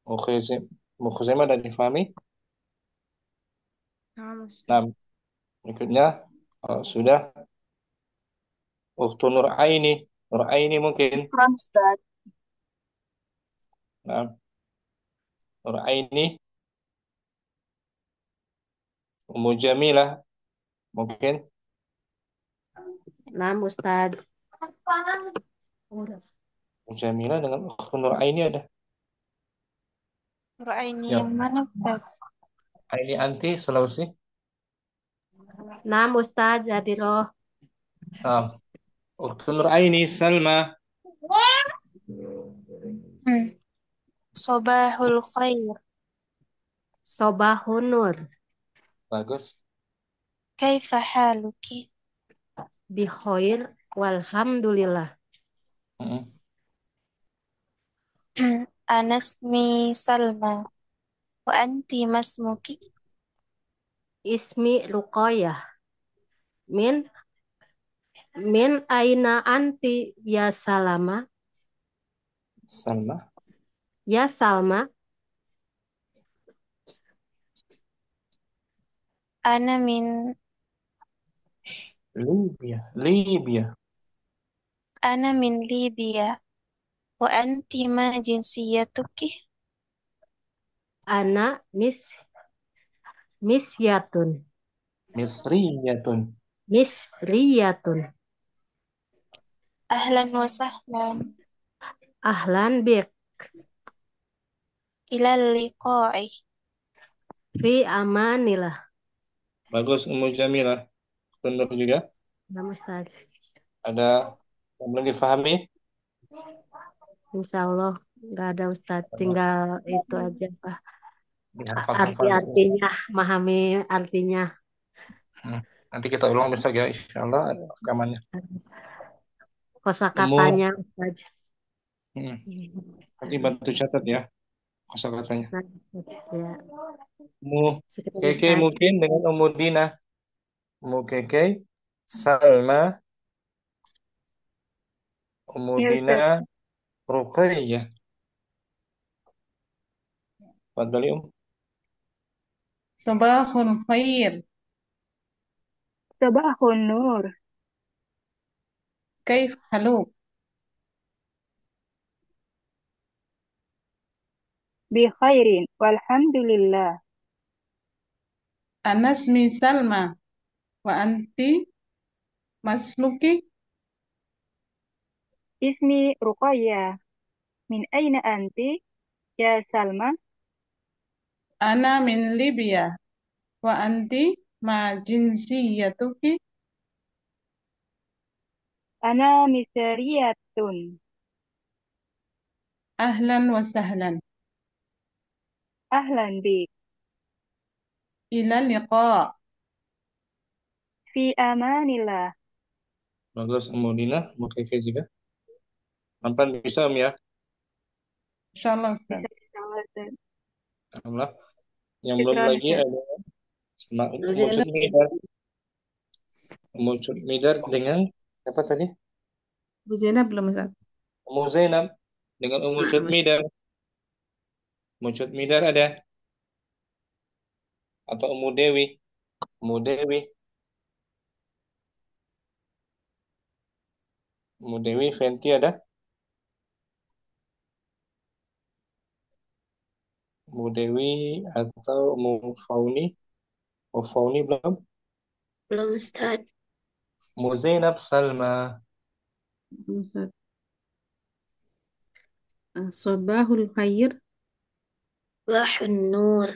Speaker 1: Ummu Khuzaimah udah difahami? Nah, berikutnya sudah Ukhtu Nur Aini. Nur Aini mungkin.
Speaker 8: Syukran Ustaz.
Speaker 1: Nah, Nur Aini. Ummu Jamilah mungkin.
Speaker 12: Nah Ustaz.
Speaker 1: Ummu Jamilah dengan Ukhtu Nur Aini ada.
Speaker 15: Nur Aini
Speaker 1: Ya.
Speaker 15: yang mana Ustaz?
Speaker 1: Aini Anti Sulawesi.
Speaker 12: Nah Ustaz Jadiroh.
Speaker 1: Ukhtu Nur Aini Salma.
Speaker 15: Sobahul khair.
Speaker 12: Sobahun nur.
Speaker 1: Bagus.
Speaker 15: Kaifa haluki?
Speaker 12: Bi khair walhamdulillah.
Speaker 15: Anasmi Salma. Wa anti masmuki.
Speaker 12: Ismi Ruqayyah. Min aina anti ya Salama?
Speaker 1: Salma.
Speaker 12: Ya Salma.
Speaker 15: Ana min
Speaker 1: Libya.
Speaker 15: Ana min Libya. Wa anti ma jinsiyatuki?
Speaker 12: Ana Misyatun. Misriyatun.
Speaker 15: Ahlan wa sahlan.
Speaker 12: Ahlan bik.
Speaker 15: Ilal liqa'i.
Speaker 12: Fi amanillah.
Speaker 1: Bagus Ummu Jamilah. Benar juga.
Speaker 12: Ya Ustaz.
Speaker 1: Ada yang belum difahami?
Speaker 12: Insya Allah nggak ada Ustaz. Tinggal itu aja Pak.
Speaker 1: Dihafal-hafal.
Speaker 12: Arti-artinya, memahami artinya.
Speaker 1: Nanti kita ulang besok ya, insya Allah ada rekamannya.
Speaker 12: Kosakatanya Ustaz.
Speaker 1: Nanti bantu catat ya kosakatanya.
Speaker 12: Ya.
Speaker 1: Ummu Keke mungkin dengan Ummu Dina. Ummu Keke, Salma, Ummu Dina, Ruqayyah. Fadhali
Speaker 2: Sabahul khair.
Speaker 16: Sabahun nur.
Speaker 2: Kaif haluk?
Speaker 16: Bi khairin walhamdulillah.
Speaker 2: Anasmi Salma. Wa anti masluki?
Speaker 16: Ismi Ruqayyah. Min aina anti ya Salma?
Speaker 2: Ana min Libya. Wa anti ma jinsiyatuki?
Speaker 16: Ana Misriyatun.
Speaker 18: Ahlan wa sahlan.
Speaker 16: أهلا بك.
Speaker 18: Ila liqa.
Speaker 16: في أمان الله.
Speaker 1: Bagus, Dina, mau kayak juga. Nampan bisa ya?
Speaker 18: Insyaallah Ustaz.
Speaker 1: Alhamdulillah. Yang belum
Speaker 16: Syukran
Speaker 1: lagi
Speaker 16: Ustaz.
Speaker 1: ada sama
Speaker 6: Bu Zainab.
Speaker 1: Mucut Midar dengan apa tadi?
Speaker 6: Bu Zainab belum Ustaz?
Speaker 1: Ummu Zainab dengan Mucut Midar. Mucut Midar ada? Atau Ummu Dewi? Ummu Dewi. Ummu Dewi, Fenty ada? Ummu Dewi atau Ummu Fauni? Ummu Fauni belum?
Speaker 3: Belum Ustaz.
Speaker 1: Ummu Zainab, Salma.
Speaker 6: Ustaz. Sabahul khair.
Speaker 3: Wahun nur.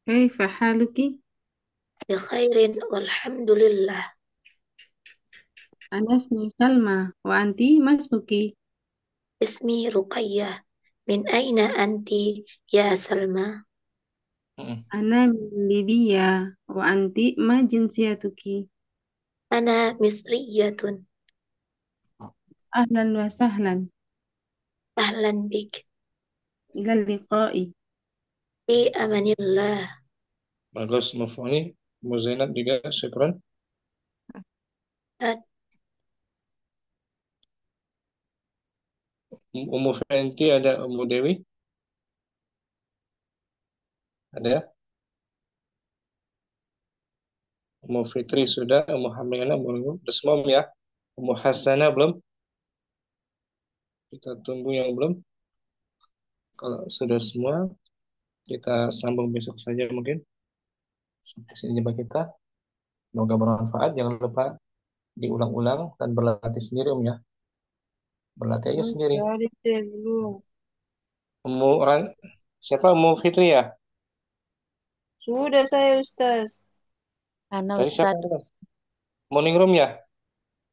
Speaker 6: Kaifa haluki?
Speaker 3: Bi khairin walhamdulillah.
Speaker 6: Ana ismi Salma wa anti masmuki.
Speaker 3: Ismi Ruqayyah. Min aina anti ya Salma?
Speaker 6: Ana min Libya wa anti ma jinsiyatuki.
Speaker 3: Ana Misriyatun.
Speaker 6: Ahlan wa sahlan.
Speaker 3: Ahlan bik.
Speaker 6: Ila liqa'i.
Speaker 3: Fi amanillah.
Speaker 1: Bagus, Ummu Fauni. Ummu Zainab juga, syukran. Ummu Fenty ada, Ummu Dewi? Ada? Ummu Fitri sudah, Ummu Hamilana belum. Udah semua ya? Ummu Hasanah belum? Kita tunggu yang belum. Kalau sudah semua, kita sambung besok saja mungkin. Sampai sini jumpa kita. Semoga bermanfaat. Jangan lupa diulang-ulang dan berlatih sendiri ya. Berlatih aja sendiri. Siapa Ummu Fitri ya?
Speaker 7: Sudah saya Ustaz.
Speaker 10: Ana
Speaker 1: Tadi
Speaker 10: Ustaz.
Speaker 1: siapa? Morning room ya?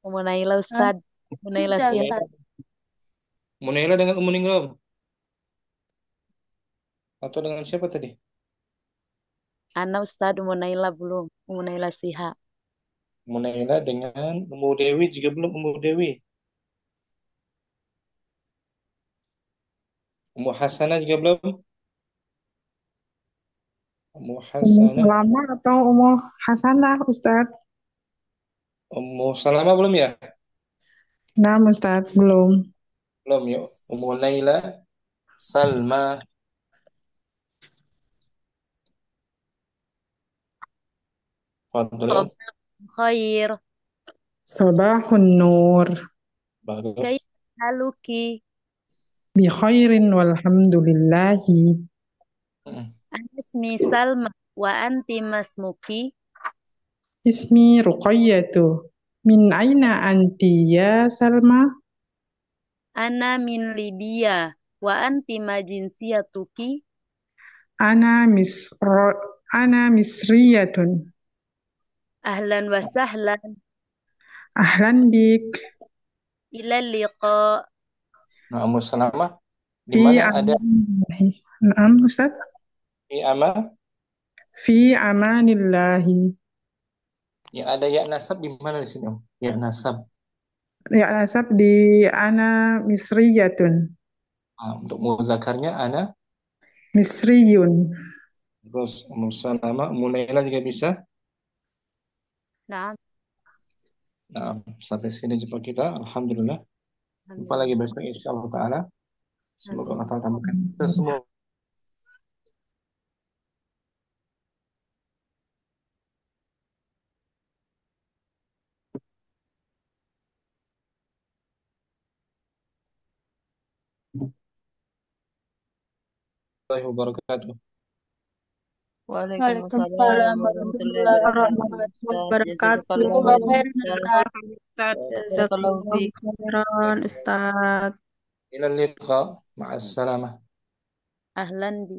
Speaker 10: Ummu Naila Ustaz. Ummu Naila
Speaker 8: Sudah
Speaker 10: Siha.
Speaker 8: Ustaz.
Speaker 1: Ummu Naila dengan morning room. Atau dengan siapa tadi?
Speaker 10: Ana Ustaz, Ummu Naila belum. Ummu Naila Siha.
Speaker 1: Ummu Naila dengan Ummu Dewi juga belum. Ummu Dewi. Ummu Hasanah juga belum. Ummu Hasanah.
Speaker 2: Salama atau Ummu Hasanah, Ustaz?
Speaker 1: Ummu Salama belum ya?
Speaker 2: Nah, Ustaz, belum.
Speaker 1: Belum ya. Ummu Naila, Salma. Fadl.
Speaker 10: Khair.
Speaker 2: Sabahun nur.
Speaker 1: Bagus.
Speaker 10: Kaifa haluki?
Speaker 2: Bi khairin walhamdulillahi.
Speaker 10: Ana ismi Salma wa anti masmuki.
Speaker 2: Ismi Ruqayyatu. Min aina anti ya Salma?
Speaker 10: Ana min Libya wa anti ma jinsiyatuki.
Speaker 2: Ana Misriyatun.
Speaker 10: Ahlan wa sahlan.
Speaker 2: Ahlan bik.
Speaker 10: Ila liqa.
Speaker 1: Nah, Ummu Salamah. Di
Speaker 2: Fi
Speaker 1: mana ada?
Speaker 2: Naam, Ustaz.
Speaker 1: Fi ama?
Speaker 2: Fi amanillahi.
Speaker 1: Ya, ada ya nasab di mana di sini, Om? Ya nasab.
Speaker 2: Ya nasab di ana Misriyatun.
Speaker 1: Nah, untuk muzakarnya ana
Speaker 2: Misriyun.
Speaker 1: terus Ummu Salamah, Ummu Naila juga bisa.
Speaker 10: Nah,
Speaker 1: sampai sini jumpa kita. Alhamdulillah. Jumpa lagi besok insyaallah taala. Semoga Allah taala tambahkan kita semua. Warahmatullahi wabarakatuh.
Speaker 7: Waalaikumsalam warahmatullahi wabarakatuh. Jazakallahu khairan
Speaker 6: Ustaz.
Speaker 1: Ila liqa. Ma'as salamah.
Speaker 10: Ahlan bi.